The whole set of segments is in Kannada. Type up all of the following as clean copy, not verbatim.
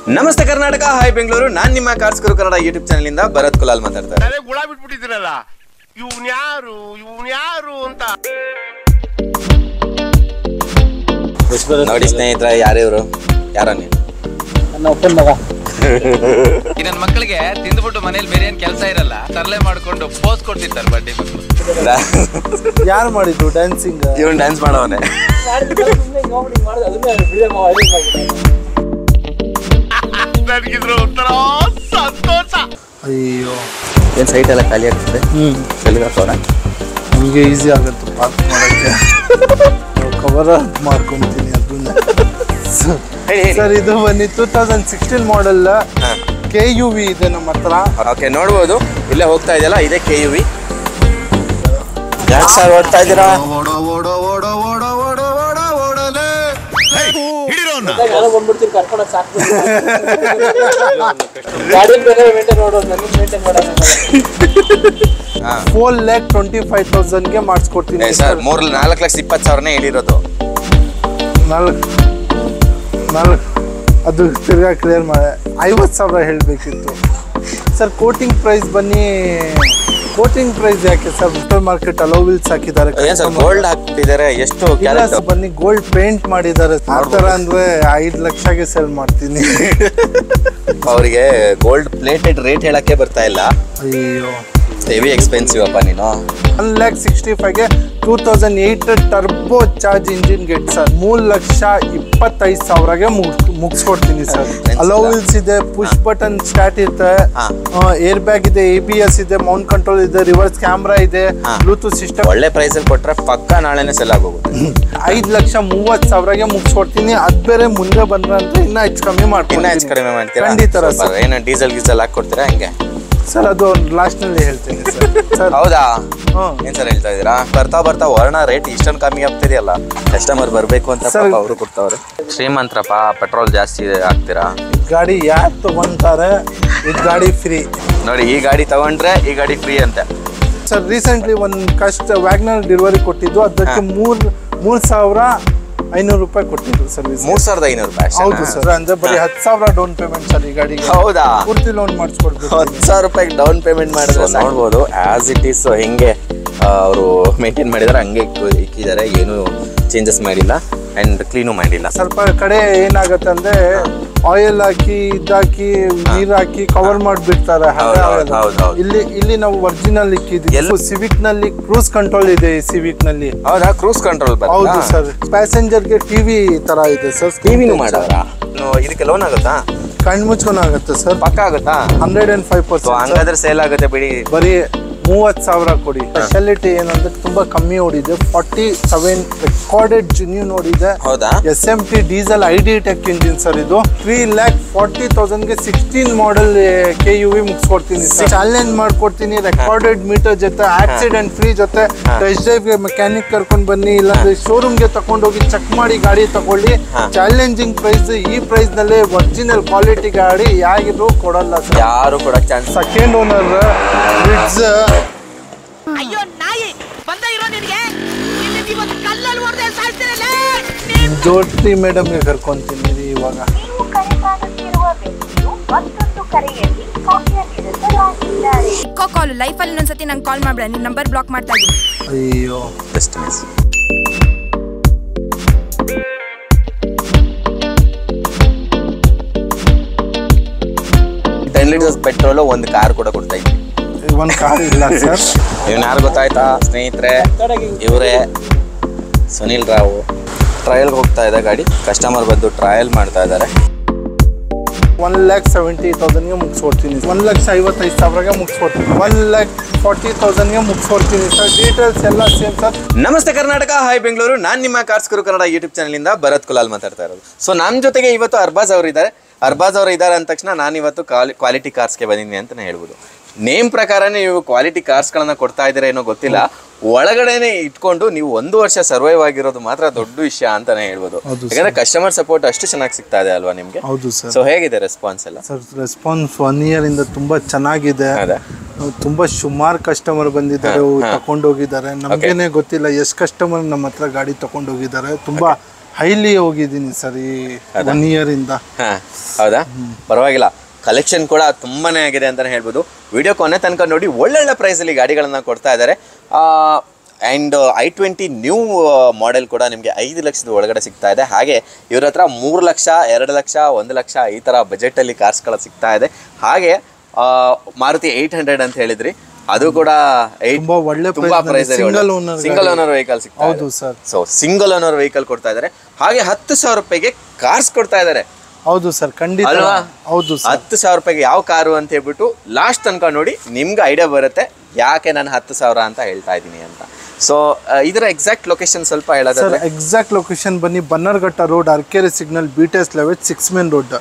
ನಮಸ್ತೆ ಕರ್ನಾಟಕ, ಹಾಯ್ ಬೆಂಗಳೂರು. ನಾನು ನಿಮ್ಮ ಕಾರ್ಸ್ ಗುರು ಕನ್ನಡ ಯೂಟ್ಯೂಬ್ ಚಾನಲ್ ಇಂದ ಭರತ್ ಕುಲಾಲ್ ಮಾತಾಡ್ತಾರೆ. ಅದೇ ಗುಳ ಬಿಟ್ಬಿಟ್ಟಿದ್ದೀರಲ್ಲ, ಇವ್ನು ಯಾರು ಅಂತ ನೋಡಿ ಸ್ನೇಹಿತರ, ಯಾರಿವ್ರು? ಯಾರೋ ನೀನು? ನನ್ನ ಒಪ್ಪನ್ ಮಗ. ನನ್ನ ಮಕ್ಕಳಿಗೆ ತಿಂದ್ಬಿಟ್ಟು ಮನೇಲಿ ಬೇರೆ ಏನ್ ಕೆಲಸ ಇರಲ್ಲ, ತರಲೆ ಮಾಡ್ಕೊಂಡು ಪೋಸ್ ಕೊಡ್ತಿರ್ತಾರೆ ಬರ್ಡೇ ಮಕ್ಕಳು. ಯಾರು ಮಾಡಿದ್ದು ಡ್ಯಾನ್ಸಿಂಗ್? ಇವನ್ ಡ್ಯಾನ್ಸ್ ಮಾಡವನೆ. ನನಗಿದ್ರು ಒಂಥರ ಸಂತೋಷ. ಅಯ್ಯೋ, ಏನ್ ಸೈಟ್ ಎಲ್ಲ ಖಾಲಿ ಆಗ್ತದೆ. ಸೆಲ್ಗಾಕೋಣ, ನಮಗೆ ಈಸಿ ಆಗುತ್ತೆ ಪಾರ್ಕ್ ಮಾಡೋಕ್ಕೆ. ಕವರ್ ಮಾಡ್ಕೊಂತೀನಿ ಅದನ್ನ. ಸರ್, ಇದು ಬನ್ನಿ 2016 ಮಾಡೆಲ್ KUV ಇದೆ ನಮ್ಮ ಹತ್ರ. ಓಕೆ, ನೋಡ್ಬೋದು. ಇಲ್ಲೇ ಹೋಗ್ತಾ ಇದೆಯಲ್ಲ, ಇದೇ KUV. ಯಾಕೆ ಸರ್ ಓಡ್ತಾ ಇದ್ದೀರಾ? ಬಂದ್ಬಿಡ್ತೀನಿ ಕರ್ಕೊಂಡೋಗಿ ಸಾಕು. ಗಾಡಿ ಬೇರೆ ಮೇಂಟೈನ್ ಮಾಡೋದು, ನನಗೆ ಮೇಂಟೈನ್ ಮಾಡೋದು. 4,25,000ಗೆ ಮಾಡಿಸ್ಕೊಡ್ತೀನಿ ಸರ್. 4,20,000 ಹೇಳಿರೋದು. 4 ಅದು ತಿರ್ಗಾ ಕ್ಲಿಯರ್ ಮಾಡಿ 50,000 ಹೇಳಬೇಕಿತ್ತು ಸರ್. ಕೋಟಿಂಗ್ ಪ್ರೈಸ್ ಬನ್ನಿ. ಕೋಟಿಂಗ್ ಪ್ರೈಸ್ ಯಾಕೆ ಸರ್? ಸೂಪರ್ ಮಾರ್ಕೆಟ್ ಅಲೋವಿಲ್ಸ್ ಹಾಕಿದ್ದಾರೆ. ಗೋಲ್ಡ್ ಹಾಕ್ಬಿಟ್ಟಿದ್ದಾರೆ. ಎಷ್ಟು ಬನ್ನಿ, ಗೋಲ್ಡ್ ಪೇಂಟ್ ಮಾಡಿದ್ದಾರೆ. ಆ ಥರ ಅಂದ್ರೆ 5 ಲಕ್ಷಗೆ ಸೇಲ್ ಮಾಡ್ತೀನಿ. ಅವರಿಗೆ ಗೋಲ್ಡ್ ಪ್ಲೇಟೆಡ್ ರೇಟ್ ಹೇಳಕ್ಕೆ ಬರ್ತಾ ಇಲ್ಲ. ಅಯ್ಯೋ, ಹೆವಿ ಎಕ್ಸ್ಪೆನ್ಸಿವ್ ಅಪ್ಪ ನೀನು. 1,65,000ಗೆ 2008 turbo charge engine get sir. 3,25,000ಗೆ ಮುಗಿಸ್ಕೊಡ್ತೀನಿ ಸರ್. ಅಲೋವಿಲ್ಸ್ ಇದೆ, ಪುಷ್ ಬಟನ್ ಸ್ಟಾರ್ಟ್ ಇರುತ್ತೆ, ಏರ್ ಬ್ಯಾಗ್ ಇದೆ, ABS ಇದೆ, ಮೌಂಟ್ ಕಂಟ್ರೋಲ್ ಇದೆ, ರಿವರ್ಸ್ ಕ್ಯಾಮ್ರಾ ಇದೆ, ಬ್ಲೂಟೂತ್ ಸಿಸ್ಟಮ್. ಒಳ್ಳೆ ಪ್ರೈಸ್ ಅಲ್ಲಿ ಕೊಟ್ರೆ ಪಕ್ಕ ನಾಳೆನೆ ಸೆಲ್ ಆಗೋಗುತ್ತೆ. 5,30,000ಗೆ ಮುಗಿಸ್ಕೊಡ್ತೀನಿ. ಅದ್ ಬೇರೆ ಮುಂದೆ ಬಂದ್ರೆ ಅಂತ ಇನ್ನ ಹೆಚ್ಚು ಕಮ್ಮಿ ಮಾಡ್ತೀನಿ. ಹೆಚ್ಚು ಕಡಿಮೆ ಮಾಡ್ತೀರಾ? ಖಂಡಿತ ಸರ್. ಏನು ಡೀಸೆಲ್ ಗೀಸೆಲ್ ಹಾಕೊಡ್ತೀರಾ ಹಂಗೆ ಸರ್? ಅದು ಲಾಸ್ಟ್ ನಲ್ಲಿ ಹೇಳ್ತೀನಿ ಸರ್. ಹೌದಾ? ಏನ್ ಸರ್ ಹೇಳ್ತಾ ಇದೀರಾ? ಬರ್ತಾ ವರ್ಣ ರೇಟ್ ಇಷ್ಟೊಂದು ಕಮ್ಮಿ ಆಗ್ತಿದೆಯಲ್ಲ. ಕಸ್ಟಮರ್ ಬರ್ಬೇಕು ಅಂತ ಅವರು ಕೊಡ್ತಾವ್ರೆ. ಶ್ರೀಮಂತ್ರಪ್ಪ, ಪೆಟ್ರೋಲ್ ಜಾಸ್ತಿ ಹಾಕ್ತೀರಾ? ಗಾಡಿ ಯಾರು ತಗೊಂತಾರೆ, ಈ ಗಾಡಿ ಫ್ರೀ ನೋಡಿ. ಈ ಗಾಡಿ ತಗೊಂಡ್ರೆ ಈ ಗಾಡಿ ಫ್ರೀ ಅಂತೆ ಸರ್. ರೀಸೆಂಟ್ಲಿ ಒಂದು ವ್ಯಾಗ್ನರ್ ಡೆಲಿವರಿ ಕೊಟ್ಟಿದ್ದು, ಅದಕ್ಕೆ 3,500 ರೂಪಾಯಿ ಕೊಟ್ಟಿದ್ರು ಸರ್ವಿಸ್. 3,500 ರೂಪಾಯಿ? ಹೌದು ಸರ್. ಅಂದ್ರೆ ಬರೀ 10,000 ಡೌನ್ ಪೇಮೆಂಟ್ ಸರ್ ಈ ಗಾಡಿಗೆ. ಹೌದಾ? ಪೂರ್ತಿ ಲೋನ್ ಮಾಡಿಸ್ಕೊಡ್ಬೇಕು. 10,000 ರೂಪಾಯಿ ಡೌನ್ ಪೇಮೆಂಟ್ ಮಾಡಿದ್ರೆ ನೋಡ್ಬೋದು. ಆಸ್ ಇಟ್ ಈಸ್ ಹೆಂಗೆ ಅವರು ಮೇಂಟೈನ್ ಮಾಡಿದಾರೆ ಹಂಗೆ ಇಕ್ಕಿದ್ದಾರೆ. ಏನು ಚೇಂಜಸ್ ಮಾಡಿಲ್ಲ ಅಂಡ್ ಕ್ಲೀನು ಮಾಡಿಲ್ಲ. ಸ್ವಲ್ಪ ಕಡೆ ಏನಾಗತ್ತೆ ಅಂದ್ರೆ ಆಯಿಲ್ ಹಾಕಿ ಇದಾಕಿ ನೀರ್ ಹಾಕಿ ಕವರ್ ಮಾಡಿಬಿಡ್ತಾರೆ. ಇಲ್ಲಿ ನಾವು ಒರಿಜಿನಲ್ ಇಕ್ಕಿದ್ವಿ. ಸಿವಿಕ್ ನಲ್ಲಿ ಕ್ರೂಸ್ ಕಂಟ್ರೋಲ್ ಇದೆ. ಸಿವಿಕ್ ನಲ್ಲಿ ಹೌದಾ? Cruise control? ಹೌದು ಸರ್. ಪ್ಯಾಸೆಂಜರ್ ಗೆ ಟಿವಿ ತರ ಇದೆ ಸರ್. ಟಿವಿನೂ ಮಾಡೋರಾ? ಇದಕ್ಕೆ ಲೋನ್ ಆಗುತ್ತಾ? ಕಣ್ಣು ಮುಚ್ಕೊಂಡು ಆಗುತ್ತೆ ಸರ್. ಪಕ್ಕ ಆಗುತ್ತಾ? 105%. ಹಂಗಾದ್ರೆ ಸೇಲ್ ಆಗುತ್ತೆ ಬಿಡಿ. ಬರೀ 30,000 ಕೊಡಿ. ಸ್ಪೆಷಾಲಿಟಿ ಏನಂದ್ರೆ ತುಂಬಾ ಕಮ್ಮಿ ಓಡಿದೆ. 47 ರೆಕಾರ್ಡೆಡ್ ಜೆನ್ಯೂನ್ ಓಡಿದೆ. ಹೌದಾ? SMT diesel ID tech engine sir. ಇದು 3,40,000ಗೆ 16 ಮಾಡೆಲ್ KUV ಮುಗಿಸ್ಕೊಡ್ತೀನಿ ಸರ್. ಚಾಲೆಂಜ್ ಮಾಡ್ಕೊಡ್ತೀನಿ ರೆಕಾರ್ಡೆಡ್ ಮೀಟರ್ ಜೊತೆ, ಆಕ್ಸಿಡೆಂಟ್ ಫ್ರೀ ಜೊತೆ. ಟೆಸ್ಟ್ ಡ್ರೈವ್ಗೆ ಮೆಕ್ಯಾನಿಕ್ ಕರ್ಕೊಂಡು ಬನ್ನಿ, ಇಲ್ಲಾಂದ್ರೆ ಶೋರೂಮ್ಗೆ ತಗೊಂಡೋಗಿ ಚೆಕ್ ಮಾಡಿ ಗಾಡಿ ತಗೊಳ್ಳಿ. Challenging price. ಈ ಪ್ರೈಸ್ ನಲ್ಲಿ ಒರಿಜಿನಲ್ ಕ್ವಾಲಿಟಿ ಗಾಡಿ ಯಾರಿಗೂ ಕೊಡಲ್ಲ ಸರ್. ಯಾರು ಕೊಡಕ್ ಚಾನ್ಸ್. Second owner bridge. ಅಯ್ಯೋ ನಾಯಿ ಬಂದ ಇರೋ ನಿನಗೆ ಇವತ್ತು ಕಲ್ಲಲ್ಲಿ ಹೊಡೆದೇ ಸಾಯ್ತಿರಲ್ಲ. ಜ್ಯೋತಿ ಮೇಡಮ್ಗೆ ಕರ್ಕೊಂತೀನಿ ಇವಾಗ. ನೀವು ಕರೆ ಮಾಡುತ್ತಿರುವ ವ್ಯಕ್ತಿಯು ಮತ್ತೊಂದು ಕರೆಯಲ್ಲಿ ಕಾರ್ಯನಿರತರಾಗಿದ್ದಾರೆ. ಕಾಲ್ ಲೈಫಲ್ಲಿ ಒಂದ್ಸತಿ ನಂಗೆ ಕಾಲ್ ಮಾಡ್ಬೇಡ, ನಿನ್ನ ನಂಬರ್ ಬ್ಲಾಕ್ ಮಾಡ್ತಾ ಇದ್ದೀನಿ. ಅಯ್ಯೋ, ಬೆಸ್ಟ್ ಮಿಸ್. ಪೆಟ್ರೋಲ್ ಒಂದು ಕಾರ್ ಕೂಡ ಕೊಡ್ತಾ ಇದ್ವಿ. ಒಂದು ಕಾರ್ ಇಲ್ಲ ಸರ್. ಇವನ್ ಯಾರು ಗೊತ್ತಾಯ್ತಾ ಸ್ನೇಹಿತರೆ? ಇವರೇ ಸುನಿಲ್ ರಾವ್. ಟ್ರಯಲ್ಗೆ ಹೋಗ್ತಾ ಇದೆ ಗಾಡಿ. ಕಸ್ಟಮರ್ ಬಂದು ಟ್ರಯಲ್ ಮಾಡ್ತಾ ಇದ್ದಾರೆ. 1,70,000ಗೆ ಮುಗಿಸ್ಕೊಡ್ತೀನಿ. 1,55,000ಗೆ ಮುಗಿಸ್ಕೊಡ್ತೀನಿ. 1,40,000ಗೆ ಮುಗಿಸ್ಕೊಡ್ತೀನಿ ಸರ್. ಡೀಟೇಲ್ಸ್ ಎಲ್ಲ ಸೇಮ್ ಸರ್. ನಮಸ್ತೆ ಕರ್ನಾಟಕ, ಹಾಯ್ ಬೆಂಗಳೂರು. ನಾನು ನಿಮ್ಮ ಕಾರ್ಸ್ ಗುರು ಕನ್ನಡ ಯೂಟ್ಯೂಬ್ ಚಾನಲ್ ಇಂದ ಭರತ್ ಕುಲಾಲ್ ಮಾತಾಡ್ತಾ ಇರೋದು. ಸೊ ನಮ್ಮ ಜೊತೆಗೆ ಇವತ್ತು ಅರ್ಬಾಜ್ ಅವರು ಇದ್ದಾರೆ. ಅರ್ಬಾಜ್ ಅವರು ಇದ್ದಾರೆ ಅಂದ ತಕ್ಷಣ ನಾನು ಇವತ್ತು ಕ್ವಾಲಿಟಿ ಕಾರ್ಸ್ಗೆ ಬಂದಿದ್ದೀನಿ ಅಂತಲೇ ಹೇಳ್ಬೋದು. ನೇಮ್ ಪ್ರಕಾರನೇ ನೀವು ಕ್ವಾಲಿಟಿ ಕಾರ್ಸ್ಗಳನ್ನ ಕೊಡ್ತಾ ಇದ್ದೀರಾ ಏನೋ ಗೊತ್ತಿಲ್ಲ. ಒಳಗಡೆನೆ ಇಟ್ಕೊಂಡು ನೀವು 1 ವರ್ಷ ಸರ್ವೈವ್ ಆಗಿರೋದು ಮಾತ್ರ ದೊಡ್ಡ ವಿಷಯ ಅಂತಾನೆ ಹೇಳ್ಬೋದು. ಯಾಕಂದ್ರೆ ಕಸ್ಟಮರ್ ಸಪೋರ್ಟ್ ಅಷ್ಟು ಚೆನ್ನಾಗಿ ಸಿಗ್ತಾ ಇದೆ ಅಲ್ವಾ ನಿಮ್ಗೆ? ಹೌದು ಸರ್. ಸೊ ಹೇಗಿದೆ ರೆಸ್ಪಾನ್ಸ್ ಎಲ್ಲ? ಸರ್ ರೆಸ್ಪಾನ್ಸ್ 1 ಇಯರ್ ಇಂದ ತುಂಬಾ ಚೆನ್ನಾಗಿದೆ. ತುಂಬಾ ಸುಮಾರು ಕಸ್ಟಮರ್ ಬಂದಿದ್ದಾರೆ, ತಗೊಂಡೋಗಿದ್ದಾರೆ. ನಮಗೇನೆ ಗೊತ್ತಿಲ್ಲ ಎಷ್ಟು ಕಸ್ಟಮರ್ ನಮ್ಮ ಹತ್ರ ಗಾಡಿ ತಗೊಂಡೋಗಿದ್ದಾರೆ. ತುಂಬಾ ಹೈಲಿ ಹೋಗಿದ್ದೀನಿ ಸರ್ ಈ 1 year ಇಂದ. ಹಾಂ ಹೌದಾ, ಪರವಾಗಿಲ್ಲ. ಕಲೆಕ್ಷನ್ ಕೂಡ ತುಂಬಾನೇ ಆಗಿದೆ ಅಂತಲೇ ಹೇಳ್ಬೋದು. ವಿಡಿಯೋ ಕೊನೆ ತನಕ ನೋಡಿ, ಒಳ್ಳೊಳ್ಳೆ ಪ್ರೈಸಲ್ಲಿ ಗಾಡಿಗಳನ್ನು ಕೊಡ್ತಾ ಇದ್ದಾರೆ. ಆ್ಯಂಡ್ i20 ನ್ಯೂ ಮಾಡೆಲ್ ಕೂಡ ನಿಮಗೆ 5 ಲಕ್ಷದ ಒಳಗಡೆ ಸಿಗ್ತಾ ಇದೆ. ಹಾಗೆ ಇವ್ರ ಹತ್ರ 3 ಲಕ್ಷ, 2 ಲಕ್ಷ, 1 ಲಕ್ಷ ಈ ಥರ ಬಜೆಟಲ್ಲಿ ಕಾರ್ಸ್ಗಳು ಸಿಗ್ತಾ ಇದೆ. ಹಾಗೆ ಮಾರುತಿ 800 ಅಂತ ಹೇಳಿದ್ರಿ, ಅದು ಕೂಡ ತುಂಬಾ ಒಳ್ಳೆ ಪ್ರೈಸ್, ಸಿಂಗಲ್ ಓನರ್ ವೆಹಿಕಲ್ ಸಿಗ್ತಾ ಇದೆ. ಹೌದು sir. So single owner vehicle ಕೊಡ್ತಾ ಇದ್ದಾರೆ. ಹಾಗೆ 10,000 ರೂಪಾಯಿಗೆ ಕಾರ್ಸ್ ಕೊಡ್ತಾ ಇದ್ದಾರೆ. ಹೌದು ಸರ್, ಖಂಡಿತ. ಅಲ್ವಾ? ಹೌದು ಸರ್. 10,000 ರೂಪಾಯಿಗೆ ಯಾವ ಕಾರು ಅಂತ ಹೇಳ್ಬಿಟ್ಟು ಲಾಸ್ಟ್ ತನಕ ನೋಡಿ, ನಿಮ್ಗೆ ಐಡಿಯಾ ಬರುತ್ತೆ ಯಾಕೆ ನಾನು 10,000 ಅಂತ ಹೇಳ್ತಾ ಇದ್ದೀನಿ ಅಂತ. ಸೊ ಇದರ ಎಕ್ಸಾಕ್ಟ್ ಲೊಕೇಶನ್ ಸ್ವಲ್ಪ ಹೇಳೋದಾದ್ರೆ? ಎಕ್ಸಾಕ್ಟ್ ಲೊಕೇಶನ್ ಬನ್ನಿ Bannerghatta road, Arekere signal, BTS layout, 6 main road.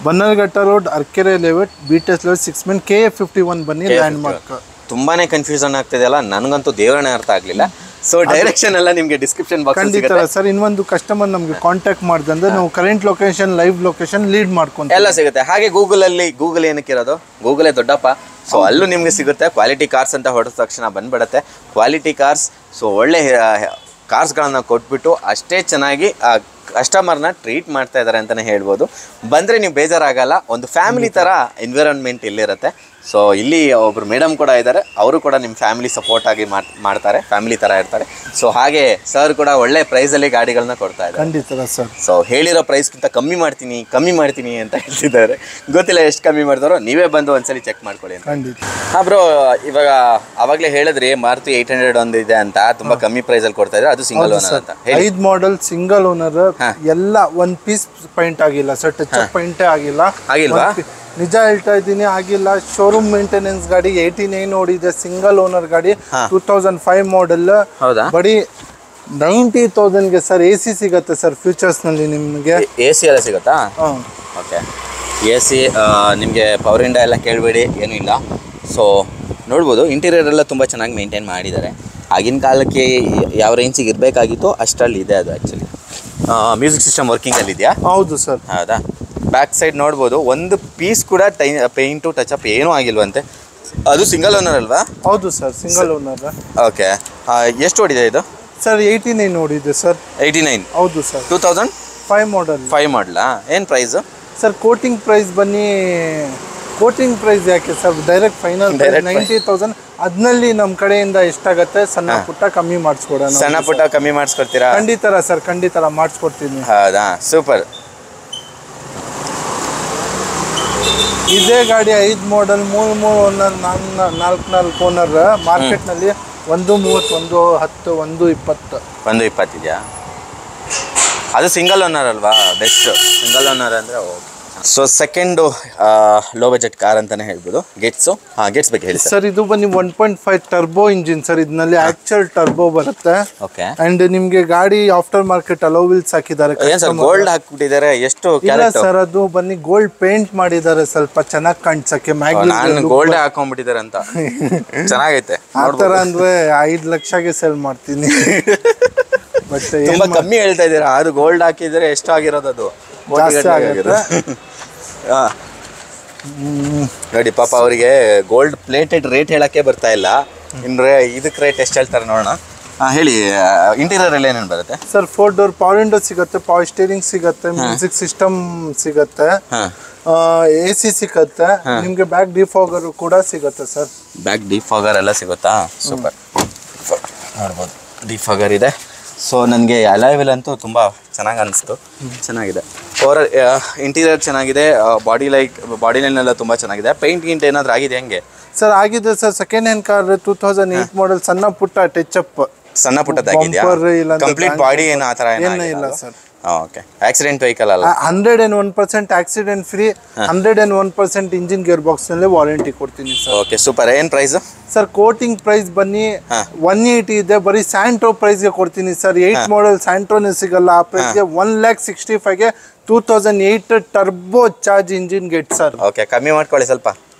Bannerghatta road, Arekere layout, BTS layout, 6 main, KA51 ಬನ್ನಿ, ಲ್ಯಾಂಡ್ ಮಾರ್ಕ್. ತುಂಬಾನೇ ಕನ್ಫ್ಯೂಷನ್ ಆಗ್ತಿದೆಯಲ್ಲ, ನನಗಂತೂ ದೇವರೇ ಅರ್ಥ ಆಗ್ಲಿಲ್ಲ. ಸೊ ಡೈರೆಕ್ಷನ್ ಎಲ್ಲ ನಿಮಗೆ ಡಿಸ್ಕ್ರಿಪ್ಷನ್ ಬಾಕ್ಸ್ ಖಂಡಿತ ಸರ್. ಇನ್ನೊಂದು ಕಸ್ಟಮರ್ ನಮಗೆ ಕಾಂಟ್ಯಾಕ್ಟ್ ಮಾಡಿದ್ರೆ ನಾವು current location, live location lead ಮಾಡ್ಕೊಂಡು ಎಲ್ಲ ಸಿಗುತ್ತೆ. ಹಾಗೆ ಗೂಗಲ್ ಏನಕ್ಕೆ ಇರೋದು, ಗೂಗಲೇ ದೊಡ್ಡಪ್ಪ. ಸೊ ಅಲ್ಲೂ ನಿಮಗೆ ಸಿಗುತ್ತೆ. ಕ್ವಾಲಿಟಿ ಕಾರ್ಸ್ ಅಂತ ಹೊಡೆದ ತಕ್ಷಣ ಬಂದ್ಬಿಡುತ್ತೆ. ಕ್ವಾಲಿಟಿ ಕಾರ್ಸ್, ಸೊ ಒಳ್ಳೆ ಕಾರ್ಸ್ಗಳನ್ನು ಕೊಟ್ಬಿಟ್ಟು ಅಷ್ಟೇ ಚೆನ್ನಾಗಿ ಕಸ್ಟಮರ್ನ ಟ್ರೀಟ್ ಮಾಡ್ತಾ ಇದ್ದಾರೆ ಅಂತಲೇ ಹೇಳ್ಬೋದು. ಬಂದರೆ ನೀವು ಬೇಜಾರಾಗಲ್ಲ. ಒಂದು ಫ್ಯಾಮಿಲಿ ಥರ ಎನ್ವಿರಾನ್ಮೆಂಟ್ ಇಲ್ಲಿರುತ್ತೆ. ಸೊ ಇಲ್ಲಿ ಒಬ್ರು ಮೇಡಮ್ ಕೂಡ ಇದ್ದಾರೆ, ಅವರು ಕೂಡ ನಿಮ್ಮ ಫ್ಯಾಮಿಲಿ ಸಪೋರ್ಟ್ ಆಗಿ ಮಾಡ್ತಾರೆ, ಫ್ಯಾಮಿಲಿ ಥರ ಇರ್ತಾರೆ. ಸೊ ಹಾಗೆ ಸರ್ ಕೂಡ ಒಳ್ಳೆ ಪ್ರೈಸಲ್ಲಿ ಗಾಡಿಗಳನ್ನ ಕೊಡ್ತಾ ಇದ್ದಾರೆ. ಖಂಡಿತ ಸರ್. ಸೊ ಹೇಳಿರೋ ಪ್ರೈಸ್ಗಿಂತ ಕಮ್ಮಿ ಮಾಡ್ತೀನಿ ಅಂತ ಹೇಳ್ತಿದ್ದಾರೆ. ಗೊತ್ತಿಲ್ಲ ಎಷ್ಟು ಕಮ್ಮಿ ಮಾಡ್ತಾರೋ, ನೀವೇ ಬಂದು ಒಂದ್ಸಲಿ ಚೆಕ್ ಮಾಡ್ಕೊಳ್ಳಿ. ಖಂಡಿತ. ಹಾಂ ಬ್ರೋ, ಇವಾಗ ಅವಾಗಲೇ ಹೇಳಿದ್ರಿ ಮಾರುತಿ 800 ಒಂದು ಇದೆ ಅಂತ, ತುಂಬಾ ಕಮ್ಮಿ ಪ್ರೈಸಲ್ಲಿ ಕೊಡ್ತಾ ಇದ್ದಾರೆ. ಅದು ಸಿಂಗಲ್ ಓನರ್ ಅಂತ. 5 ಮಾಡೆಲ್ ಸಿಂಗಲ್ ಓನರ್, ಎಲ್ಲ 1 ಪೀಸ್ ಪೈಂಟ್ ಆಗಿಲ್ಲ ಸರ್, ಟಚ್ ಅಪ್ ಪೈಂಟೇ ಆಗಿಲ್ವಾ? ನಿಜ ಹೇಳ್ತಾ ಇದ್ದೀನಿ, ಆಗಿಲ್ಲ. ಶೋರೂಮ್ ಮೇಂಟೆನೆನ್ಸ್ ಗಾಡಿ, 89 ಓಡಿದೆ, ಸಿಂಗಲ್ ಓನರ್ ಗಾಡಿ, 2005 ಮಾಡೆಲ್. ಬರೀ 90,000ಗೆ ಸರ್ AC ಸಿಗುತ್ತೆ ಸರ್. ಫ್ಯೂಚರ್ಸ್ ನಲ್ಲಿ ನಿಮಗೆ AC ಎಲ್ಲ ಸಿಗುತ್ತಾ? ಓಕೆ, AC ನಿಮಗೆ ಪವರ್ ಇಂಡ ಎಲ್ಲ ಕೇಳಬೇಡಿ, ಏನೂ ಇಲ್ಲ. ಸೊ ನೋಡ್ಬೋದು, ಇಂಟೀರಿಯರ್ ಎಲ್ಲ ತುಂಬ ಚೆನ್ನಾಗಿ ಮೇಂಟೈನ್ ಮಾಡಿದ್ದಾರೆ. ಆಗಿನ ಕಾಲಕ್ಕೆ ಯಾವ ರೇಂಜಿಗೆ ಇರಬೇಕಾಗಿತ್ತು ಅಷ್ಟರಲ್ಲಿ ಇದೆ ಅದು. ಆ್ಯಕ್ಚುಲಿ ಮ್ಯೂಸಿಕ್ ಸಿಸ್ಟಮ್ ವರ್ಕಿಂಗಲ್ಲಿ ಇದೆಯಾ? ಹೌದು ಸರ್. ಹೌದಾ? ಬ್ಯಾಕ್ ಸೈಡ್ ನೋಡ್ಬೋದು, ಒಂದು ಪೀಸ್ ಕೂಡ ಪೇಂಟು ಟಚಪ್ ಏನೂ ಆಗಿಲ್ವಂತೆ. ಅದು ಸಿಂಗಲ್ ಓನರ್ ಅಲ್ವಾ? ಹೌದು ಸರ್, ಸಿಂಗಲ್ ಓನರ್. ಓಕೆ, ಎಷ್ಟು ಓಡಿದೆ ಇದು ಸರ್? 89 ಓಡಿದೆ ಸರ್. 89? ಹೌದು ಸರ್. 2005 ಮಾಡೆಲ್. 5 ಮಾಡಲಾ? ಏನು ಪ್ರೈಸು ಸರ್? ಕೋಟಿಂಗ್ ಪ್ರೈಸ್ ಬನ್ನಿ, ಕೋಟಿಂಗ್ ಪ್ರೈಸ್ ಯಾಕೆ ಸರ್, ಡೈರೆಕ್ಟ್ ಫೈನಲ್ 90,000. ಅದ್ನಲ್ಲಿ ನಮ್ಮ ಕಡೆಯಿಂದ ಎಷ್ಟಾಗತ್ತೆ ಸಣ್ಣ ಪುಟ್ಟ ಕಮ್ಮಿ ಮಾಡಿಸ್ಕೊಡೋಣ. ಸಣ್ಣ ಪುಟ್ಟ ಕಮ್ಮಿ ಮಾಡಿಸ್ಕೊಡ್ತೀರಾ? ಖಂಡಿತ ಸರ್, ಖಂಡಿತ ಮಾಡಿಸ್ಕೊಡ್ತೀನಿ. ಹೌದಾ, ಸೂಪರ್. ಇದೇ ಗಾಡಿ 5 ಮಾಡೆಲ್, 3 ಓನರ್, 4 ಓನರ್. ಮಾರ್ಕೆಟ್ನಲ್ಲಿ 130, 110, 120. 120 ಇದೆಯಾ? ಅದು ಸಿಂಗಲ್ ಓನರ್ ಅಲ್ವಾ? ಬೆಸ್ಟ್ ಸಿಂಗಲ್ ಓನರ್ ಅಂದರೆ. Okay. So second low budget car ಅಂತಾನೆ ಹೇಳ್ಬೋದು, ಗೆಟ್ಸು. ಗೇಟ್ಸ್ ಬಗ್ಗೆ ಹೇಳಿ ಸರ್. ಇದು ಬನ್ನಿ 1.5 ಟರ್ಬೋ ಇಂಜಿನ್ ಸರ್. ಇದರಲ್ಲಿ ಆಕ್ಚುಯಲ್ ಟರ್ಬೋ ಬರುತ್ತೆ. ಓಕೆ. ಅಂಡ್ ನಿಮ್ಗೆ ಗಾಡಿ ಆಫ್ಟರ್ ಮಾರ್ಕೆಟ್ ಅಲೋ ವೀಲ್ಸ್ ಹಾಕಿದ್ದಾರೆ. ಗೋಲ್ಡ್ ಹಾಕ್ಬಿಟ್ಟಿದ್ದಾರೆ. ಎಷ್ಟು ಸರ್? ಅದು ಬನ್ನಿ ಗೋಲ್ಡ್ ಪೇಂಟ್ ಮಾಡಿದ್ದಾರೆ, ಸ್ವಲ್ಪ ಚೆನ್ನಾಗಿ ಕಾಣಿಸಕ್ಕೆ. ನಾನು ಗೋಲ್ಡ್ ಹಾಕೊಂಡ್ಬಿಟ್ಟಿದ್ದಾರೆ ಅಂತ. ಚೆನ್ನಾಗೈತೆ. ಆ ಥರ ಅಂದ್ರೆ 5 ಲಕ್ಷಗೆ ಸೇಲ್ ಮಾಡ್ತೀನಿ. ಬಟ್ ತುಂಬಾ ಕಮ್ಮಿ ಹೇಳ್ತಾ ಇದ್ದೀರಾ. ಅದು ಗೋಲ್ಡ್ ಹಾಕಿದ್ರೆ ಎಷ್ಟು ಆಗಿರೋದು? ಅದು ಜಾಸ್ತಿ ಆಗುತ್ತೆ ನೋಡಿ. ಪಾಪ ಅವರಿಗೆ ಗೋಲ್ಡ್ ಪ್ಲೇಟೆಡ್ ರೇಟ್ ಹೇಳಕ್ಕೆ ಬರ್ತಾ ಇಲ್ಲ. ಇನ್ನು ಇದಕ್ಕೆ ರೇಟ್ ಎಷ್ಟು ಹೇಳ್ತಾರೆ ನೋಡೋಣ. ಹೇಳಿ, ಇಂಟೀರಿಯರ್ ಅಲ್ಲಿ ಏನೇನು ಬರುತ್ತೆ ಸರ್? 4 ಡೋರ್ ಪವರ್ ವಿಂಡೋ ಸಿಗುತ್ತೆ, ಪವರ್ ಸ್ಟೀರಿಂಗ್ ಸಿಗುತ್ತೆ, ಮ್ಯೂಸಿಕ್ ಸಿಸ್ಟಮ್ ಸಿಗುತ್ತೆ, AC ಸಿಗುತ್ತೆ, ನಿಮ್ಗೆ ಬ್ಯಾಕ್ ಡಿಫಾಗರ್ ಕೂಡ ಸಿಗುತ್ತೆ ಸರ್. ಬ್ಯಾಕ್ ಡಿಫಾಗರ್ ಎಲ್ಲ ಸಿಗುತ್ತಾ? ಸೂಪರ್. ನೋಡ್ಬೋದು, ಡಿಫಾಗರ್ ಇದೆ. ಸೊ ನನಗೆ ಅಲೈವೆಲ್ ಅಂತೂ ತುಂಬ ಚೆನ್ನಾಗಿ ಅನಿಸ್ತು. ಚೆನ್ನಾಗಿದೆ. ಓವರಾಲ್ ಇಂಟೀರಿಯರ್ ಚೆನ್ನಾಗಿದೆ. ಬಾಡಿ ಲೈನೆಲ್ಲ ತುಂಬ ಚೆನ್ನಾಗಿದೆ. ಪೇಂಟ್ ಗಿಂಟ್ ಏನಾದರೂ ಆಗಿದೆ ಹೆಂಗೆ ಸರ್? ಆಗಿದೆ sir. Second hand car, 2008 model, ಸಣ್ಣ ಪುಟ್ಟ ಟಚ್ ಅಪ್, ಸಣ್ಣ ಪುಟ್ಟದಾಗಿದೆಯಾ? ಕಂಪ್ಲೀಟ್ ಬಾಡಿ ಏನು ಆ ಥರ ಇಲ್ಲ ಸರ್. ಓಕೆ. ಆಕ್ಸಿಡೆಂಟ್ ವೆಹಿಕಲ್ ಅಲ್ಲ? 101% accident free, 101% engine gear box ನಲ್ಲಿ ವಾರಂಟಿ ಕೊಡ್ತೀನಿ ಸರ್. Okay, super. ಏನು ಪ್ರೈಸ್ ಸರ್? ಕೋಟಿಂಗ್ ಪ್ರೈಸ್ ಬನ್ನಿ 180 ಇದೆ. ಬರೀ ಸ್ಯಾಂಟ್ರೋ ಪ್ರೈಸ್ಗೆ ಕೊಡ್ತೀನಿ ಸರ್. 8 ಮಾಡೆಲ್ ಸ್ಯಾಂಟ್ರೋನೇ ಸಿಗಲ್ಲ ಆ ಪ್ರೈಸ್ಗೆ. 1,65,000ಗೆ 2008 turbo charge engine get sir. Okay, ಕಮ್ಮಿ ಮಾಡ್ಕೊಳ್ಳಿ ಸ್ವಲ್ಪ,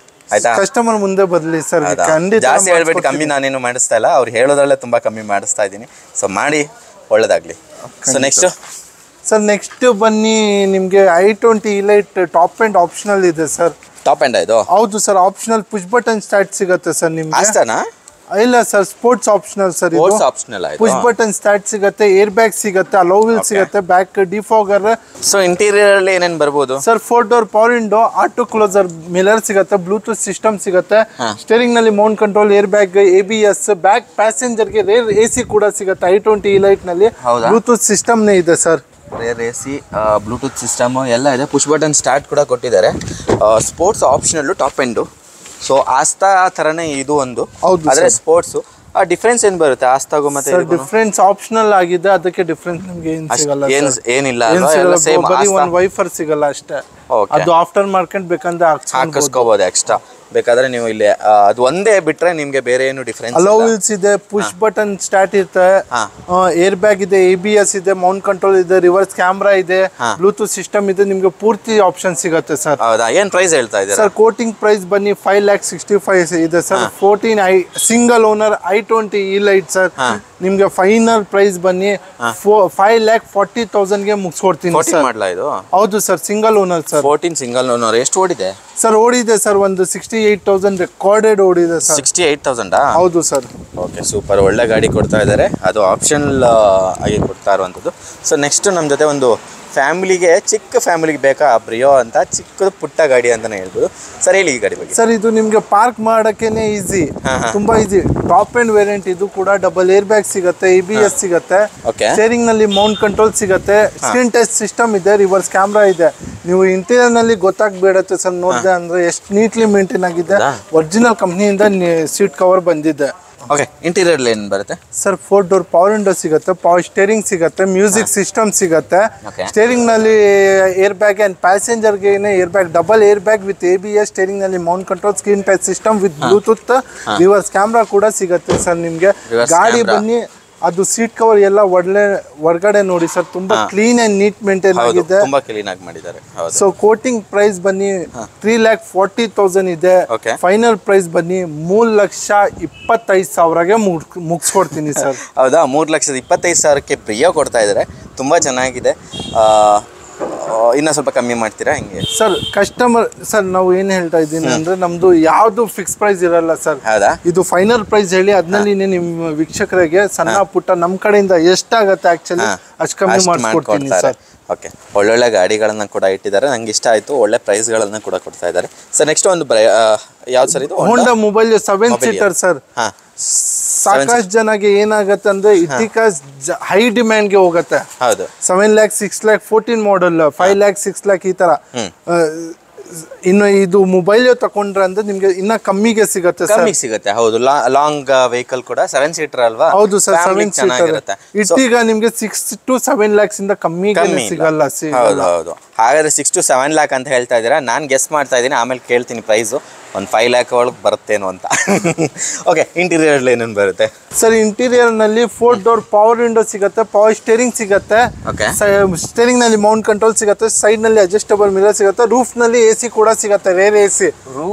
ಆಯ್ತಾ? ಕಸ್ಟಮರ್ ಮುಂದೆ ಬದಲಿ ಸರ್. ಖಂಡಿತ ಜಾಸ್ತಿ ಹೇಳ್ಬಿಟ್ಟು ಕಮ್ಮಿ ನಾನೇನು ಮಾಡಿಸ್ತಾ ಇಲ್ಲ. ಅವ್ರು ಹೇಳೋದ್ರಲ್ಲೇ ತುಂಬ ಕಮ್ಮಿ ಮಾಡಿಸ್ತಾ ಇದ್ದೀನಿ. ಸೊ ಮಾಡಿ, ಒಳ್ಳೇದಾಗಲಿ. So next sir? ನೆಕ್ಸ್ಟ್ ಬನ್ನಿ ನಿಮಗೆ i20 elite top end optional ಇದೆ ಸರ್. ಟಾಪ್ ಎಂಡ್ ಇದು? ಹೌದು sir. Optional push button start ಸಿಗುತ್ತೆ ಸರ್ ನಿಮ್ಗೆ. ಅಷ್ಟೇನಾ? ಇಲ್ಲ ಸರ್ ಸ್ಪೋರ್ಟ್ಸ್ ಆಪ್ಷನಲ್ ಸರ್ ಇದು. ಸ್ಪೋರ್ಟ್ಸ್ ಆಪ್ಷನಲ್ ಆಯ್ತು. ಪುಷ್ ಬಟನ್ ಸ್ಟಾರ್ಟ್ ಸಿಗುತ್ತೆ, ಏರ್ ಬ್ಯಾಗ್ ಸಿಗುತ್ತೆ, ಅಲೋ ವೀಲ್ ಸಿಗುತ್ತೆ, ಬ್ಯಾಕ್ ಡಿಫಾಗರ್. ಸೊ ಇಂಟೀರಿಯರ್ ಅಲ್ಲಿ ಏನೇನ್ ಬರ್ಬೋದು sir 4 door power window, auto closer, mirror ಸಿಗುತ್ತೆ, ಬ್ಲೂಟೂತ್ ಸಿಸ್ಟಮ್ ಸಿಗುತ್ತೆ, ಸ್ಟೇರಿಂಗ್ ನಲ್ಲಿ mount control, air bag, ABS, back passenger ಗೆ ರೇರ್ AC ಕೂಡ ಸಿಗುತ್ತೆ. i20 ಲೈಟ್ ನಲ್ಲಿ ಬ್ಲೂಟೂತ್ ಸಿಸ್ಟಮ್ ನೇ ಇದೆ sir. Rear AC, Bluetooth system ಎಲ್ಲ ಇದೆ. ಪುಷ್ ಬಟನ್ ಸ್ಟಾರ್ಟ್ ಕೂಡ ಕೊಟ್ಟಿದ್ದಾರೆ. Sports optional top end. So Asta ಥರನೇ ಇದು ಒಂದು, ಆದ್ರೆ ಸ್ಪೋರ್ಟ್ಸ್ ಡಿಫ್ರೆನ್ಸ್ ಏನ್ ಬರುತ್ತೆ ಆಸ್ತಾಗೂ ಮತ್ತೆ ಡಿಫ್ರೆನ್ಸ್ ಆಪ್ಷನಲ್ ಆಗಿದೆ, ಅದಕ್ಕೆ ಡಿಫ್ರೆನ್ಸ್ ನಿಮ್ಗೆ ಏನ್ ಸಿಗಲ್ಲ, ಏನಿಲ್ಲ, ಬರೀ ಒಂದು ವೈಫರ್ ಸಿಗಲ್ಲ ಅಷ್ಟೇ. ಅದು ಆಫ್ಟರ್ ಮಾರ್ಕೆಟ್ ಬೇಕಂದ್ರೆ ಹಾಕಿಸ್ಕೋಬಹುದು ಎಕ್ಸ್ಟ್ರಾ ಬೇಕಾದ್ರೆ ನೀವು ಇಲ್ಲಿ. ಅದು ಒಂದೇ ಬಿಟ್ರೆ ನಿಮ್ಗೆ ಬೇರೆ ಏನು ಡಿಫ್ರೆನ್ಸ್. ಅಲೋ ವೀಲ್ಸ್ ಇದೆ, ಪುಷ್ ಬಟನ್ ಸ್ಟಾರ್ಟ್ ಇರುತ್ತೆ, ಏರ್ ಬ್ಯಾಗ್ ಇದೆ, ABS ಇದೆ, ಮೌಂಟ್ ಕಂಟ್ರೋಲ್ ಇದೆ, ರಿವರ್ಸ್ ಕ್ಯಾಮ್ರಾ ಇದೆ, ಬ್ಲೂಟೂತ್ ಸಿಸ್ಟಮ್ ಇದೆ, ನಿಮ್ಗೆ ಪೂರ್ತಿ ಆಪ್ಷನ್ ಸಿಗುತ್ತೆ ಸರ್. ಹೌದಾ, ಏನ್ ಪ್ರೈಸ್ ಹೇಳ್ತಾ ಇದ್ದೀರಾ ಸರ್? ಕೋಟಿಂಗ್ ಪ್ರೈಸ್ ಬನ್ನಿ 5,65,000 ಇದೆ sir. 14 single owner i20 light sir. ನಿಮ್ಗೆ ಫೈನಲ್ ಪ್ರೈಸ್ ಬನ್ನಿ 5,40,000 ಗೆ ಮುಗಿಸ್ಕೊಡ್ತೀನಿ ಸರ್. ಮಾಡ್ಲಾ ಇದು? ಹೌದು sir, single owner sir. 14 single owner. ಎಷ್ಟು ಓಡಿದೆ ಸರ್? ಓಡಿದೆ ಸರ್ ಒಂದು 68,000 ರೆಕಾರ್ಡೆಡ್ ಓಡಿದೆ ಸರ್. 68,000? ಹೌದು ಸರ್. ಓಕೆ, ಸೂಪರ್, ಒಳ್ಳೆ ಗಾಡಿ ಕೊಡ್ತಾ ಇದ್ದಾರೆ. ಅದು ಆಪ್ಷನಲ್ ಆಗಿ ಕೊಡ್ತಾ ಇರುವಂಥದ್ದು. ಸೊ ನೆಕ್ಸ್ಟ್ ನಮ್ಮ ಜೊತೆ ಒಂದು ಫ್ಯಾಮಿಲಿಗೆ, ಚಿಕ್ಕ ಫ್ಯಾಮಿಲಿಗೆ ಬೇಕಾ ಬ್ರಿಯೋ ಅಂತ ಚಿಕ್ಕದು ಪುಟ್ಟ ಗಾಡಿ ಅಂತಾನೆ ಹೇಳ್ಬೋದು ಸರ್. ಹೇಳಿ ಈ ಗಾಡಿ ಬಗ್ಗೆ. ಸರ್ ಇದು ನಿಮ್ಗೆ ಪಾರ್ಕ್ ಮಾಡಕ್ಕೇನೆ ಈಸಿ, ತುಂಬಾ ಈಸಿ. ಟಾಪ್ ಅಂಡ್ ವೇರಿಯಂಟ್ ಇದು ಕೂಡ. ಡಬಲ್ ಏರ್ ಬ್ಯಾಗ್ ಸಿಗುತ್ತೆ, ABS ಸಿಗುತ್ತೆ, ಸ್ಟೇರಿಂಗ್ ನಲ್ಲಿ ಮೌಂಟ್ ಕಂಟ್ರೋಲ್ ಸಿಗುತ್ತೆ, ಸ್ಕ್ರೀನ್ ಟಚ್ ಸಿಸ್ಟಮ್ ಇದೆ, ರಿವರ್ಸ್ ಕ್ಯಾಮ್ರಾ ಇದೆ. ನೀವು ಇಂಟೀರಿಯರ್ ನಲ್ಲಿ ಗೊತ್ತಾಗ್ಬೇಡತ್ತೆ ಸರ್ ನೋಡಿದೆ ಅಂದ್ರೆ ಎಷ್ಟು ನೀಟ್ಲಿ ಮೇಂಟೈನ್ ಆಗಿದೆ. ಒರಿಜಿನಲ್ ಕಂಪ್ನಿಯಿಂದ ಸೀಟ್ ಕವರ್ ಬಂದಿದೆ. ಓಕೆ, ಇಂಟೀರಿಯರ್ ಏನ್ ಬರುತ್ತೆ ಸರ್? 4 ಡೋರ್ ಪವರ್ ವಿಂಡೋ ಸಿಗುತ್ತೆ, ಪವರ್ ಸ್ಟೇರಿಂಗ್ ಸಿಗುತ್ತೆ, ಮ್ಯೂಸಿಕ್ ಸಿಸ್ಟಮ್ ಸಿಗುತ್ತೆ. ಸ್ಟೇರಿಂಗ್ ನಲ್ಲಿ ಏರ್ ಬ್ಯಾಗ್ ಅಂಡ್ ಪ್ಯಾಸೆಂಜರ್ ಗೆ air bag, double air bag with ABS, steering ನಲ್ಲಿ mount control, screen touch system with Bluetooth, reverse camera ಕೂಡ ಸಿಗುತ್ತೆ ಸರ್ ನಿಮ್ಗೆ. ಗಾಡಿ ಬನ್ನಿ, ಅದು ಸೀಟ್ ಕವರ್ ಎಲ್ಲ ಹೊರಗಡೆ ನೋಡಿ ಸರ್, ತುಂಬಾ ಕ್ಲೀನ್ ಅಂಡ್ ನೀಟ್ ಮೇಂಟೈನ್ ಆಗಿದೆ, ತುಂಬಾ ಕ್ಲೀನ್ ಆಗಿ ಮಾಡಿದ್ದಾರೆ. ಸೊ ಕೋಟಿಂಗ್ ಪ್ರೈಸ್ ಬನ್ನಿ 3,40,000 ಇದೆ. ಫೈನಲ್ ಪ್ರೈಸ್ ಬನ್ನಿ 3,25,000ಗೆ ಮುಗಿಸ್ಕೊಡ್ತೀನಿ ಸರ್. ಹೌದಾ? 3,25,000ಕ್ಕೆ ಬ್ರಿಯೋ ಕೊಡ್ತಾ ಇದ್ದಾರೆ. ತುಂಬಾ ಚೆನ್ನಾಗಿದೆ. ಇನ್ನ ಸ್ವಲ್ಪ ಕಮ್ಮಿ ಮಾಡ್ತೀರಾ ಹೆಂಗೆ ಸರ್? ಕಸ್ಟಮರ್ ಸರ್, ನಾವು ಏನ್ ಹೇಳ್ತಾ ಇದ್ದೀನಿ ಅಂದ್ರೆ ನಮ್ದು ಯಾವ್ದು ಫಿಕ್ಸ್ ಪ್ರೈಸ್ ಇರಲ್ಲ ಸರ್. ಇದು ಫೈನಲ್ ಪ್ರೈಸ್ ಹೇಳಿ ಅದ್ನಲ್ಲಿ ನಿಮ್ಮ ವೀಕ್ಷಕರಿಗೆ ಸಣ್ಣ ಪುಟ್ಟ ನಮ್ ಕಡೆಯಿಂದ ಎಷ್ಟಾಗತ್ತೆ ಆಕ್ಚುಲಿ ಅಷ್ಟು ಕಮ್ಮಿ ಮಾಡಿಸ್ಕೊಡ್ತೀನಿ ಸರ್. ಓಕೆ, ಒಳ್ಳೊಳ್ಳೆ ಗಾಡಿಗಳನ್ನ ಕೂಡ ಇಟ್ಟಿದ್ದಾರೆ, ನಂಗೆ ಇಷ್ಟ ಆಯ್ತು. ಒಳ್ಳೆ ಪ್ರೈಸ್ಗಳನ್ನ ಕೂಡ ಕೊಡ್ತಾ ಇದ್ದಾರೆ ಸರ್. ನೆಕ್ಸ್ಟ್ ಒಂದು ಯಾವ್ದು ಸರ್ ಇದು? ಹೋಂಡಾ ಮೊಬೈಲ್ 7 ಸೀಟರ್ ಸರ್. ಸಾಕಷ್ಟು ಜನಗೆ ಏನಾಗತ್ತೆ ಅಂದ್ರೆ ಇಟಿಕಾಸ್ ಹೈ ಡಿಮ್ಯಾಂಡ್ ಗೆ ಹೋಗತ್ತೆ. ಹೌದು, 7 lakh 6 lakh 14 ಮಾಡಲ್, 5 lakh 6 lakh ಈ ತರ. ಇನ್ನು ಇದು ಮೊಬೈಲ್ ತಕೊಂಡ್ರೆ ಅಂದ್ರೆ ನಿಮ್ಗೆ ಇನ್ನ ಕಮ್ಮಿಗೆ ಸಿಗುತ್ತೆ ಸರ್. ಕಮ್ಮಿಗೆ ಸಿಗುತ್ತೆ. ಹೌದು, ಲಾಂಗ್ ವೆಹಿಕಲ್ ಕೂಡ 7 ಸೀಟರ್ ಅಲ್ವಾ? ಹೌದು ಸರ್, 7 ಸೀಟರ್. ಇಟ್ಟೀಗ ನಿಮ್ಗೆ 6 to 7 lakhs ಇಂದ ಕಮ್ಮಿಗೆ ಸಿಗಲ್ಲ. ಹೌದು. ಹಾಗಾದ್ರೆ 6 to 7 lakh ಅಂತ ಹೇಳ್ತಾ ಇದ್ದೀರಾ. ನಾನು ಗೆಸ್ ಮಾಡ್ತಾ ಇದ್ದೀನಿ, ಆಮೇಲೆ ಕೇಳ್ತೀನಿ ಪ್ರೈಸು. ಒಂದು 5 lakh ಒಳಗೆ ಬರುತ್ತೇನೋ ಅಂತ. ಓಕೆ, ಇಂಟೀರಿಯರ್ ಏನೇನು ಬರುತ್ತೆ ಸರ್? ಇಂಟೀರಿಯರ್ ನಲ್ಲಿ 4 ಡೋರ್ ಪವರ್ ವಿಂಡೋ ಸಿಗುತ್ತೆ, ಪವರ್ ಸ್ಟೇರಿಂಗ್ ಸಿಗುತ್ತೆ, ಸ್ಟೇರಿಂಗ್ ನಲ್ಲಿ ಮೌಂಟ್ ಕಂಟ್ರೋಲ್ ಸಿಗುತ್ತೆ, ಸೈಡ್ ನಲ್ಲಿ ಅಡ್ಜಸ್ಟಬಲ್ ಮಿರರ್ ಸಿಗುತ್ತೆ, ರೂಫ್ ನಲ್ಲಿ AC ಕೂಡ ಸಿಗುತ್ತೆ, rear AC,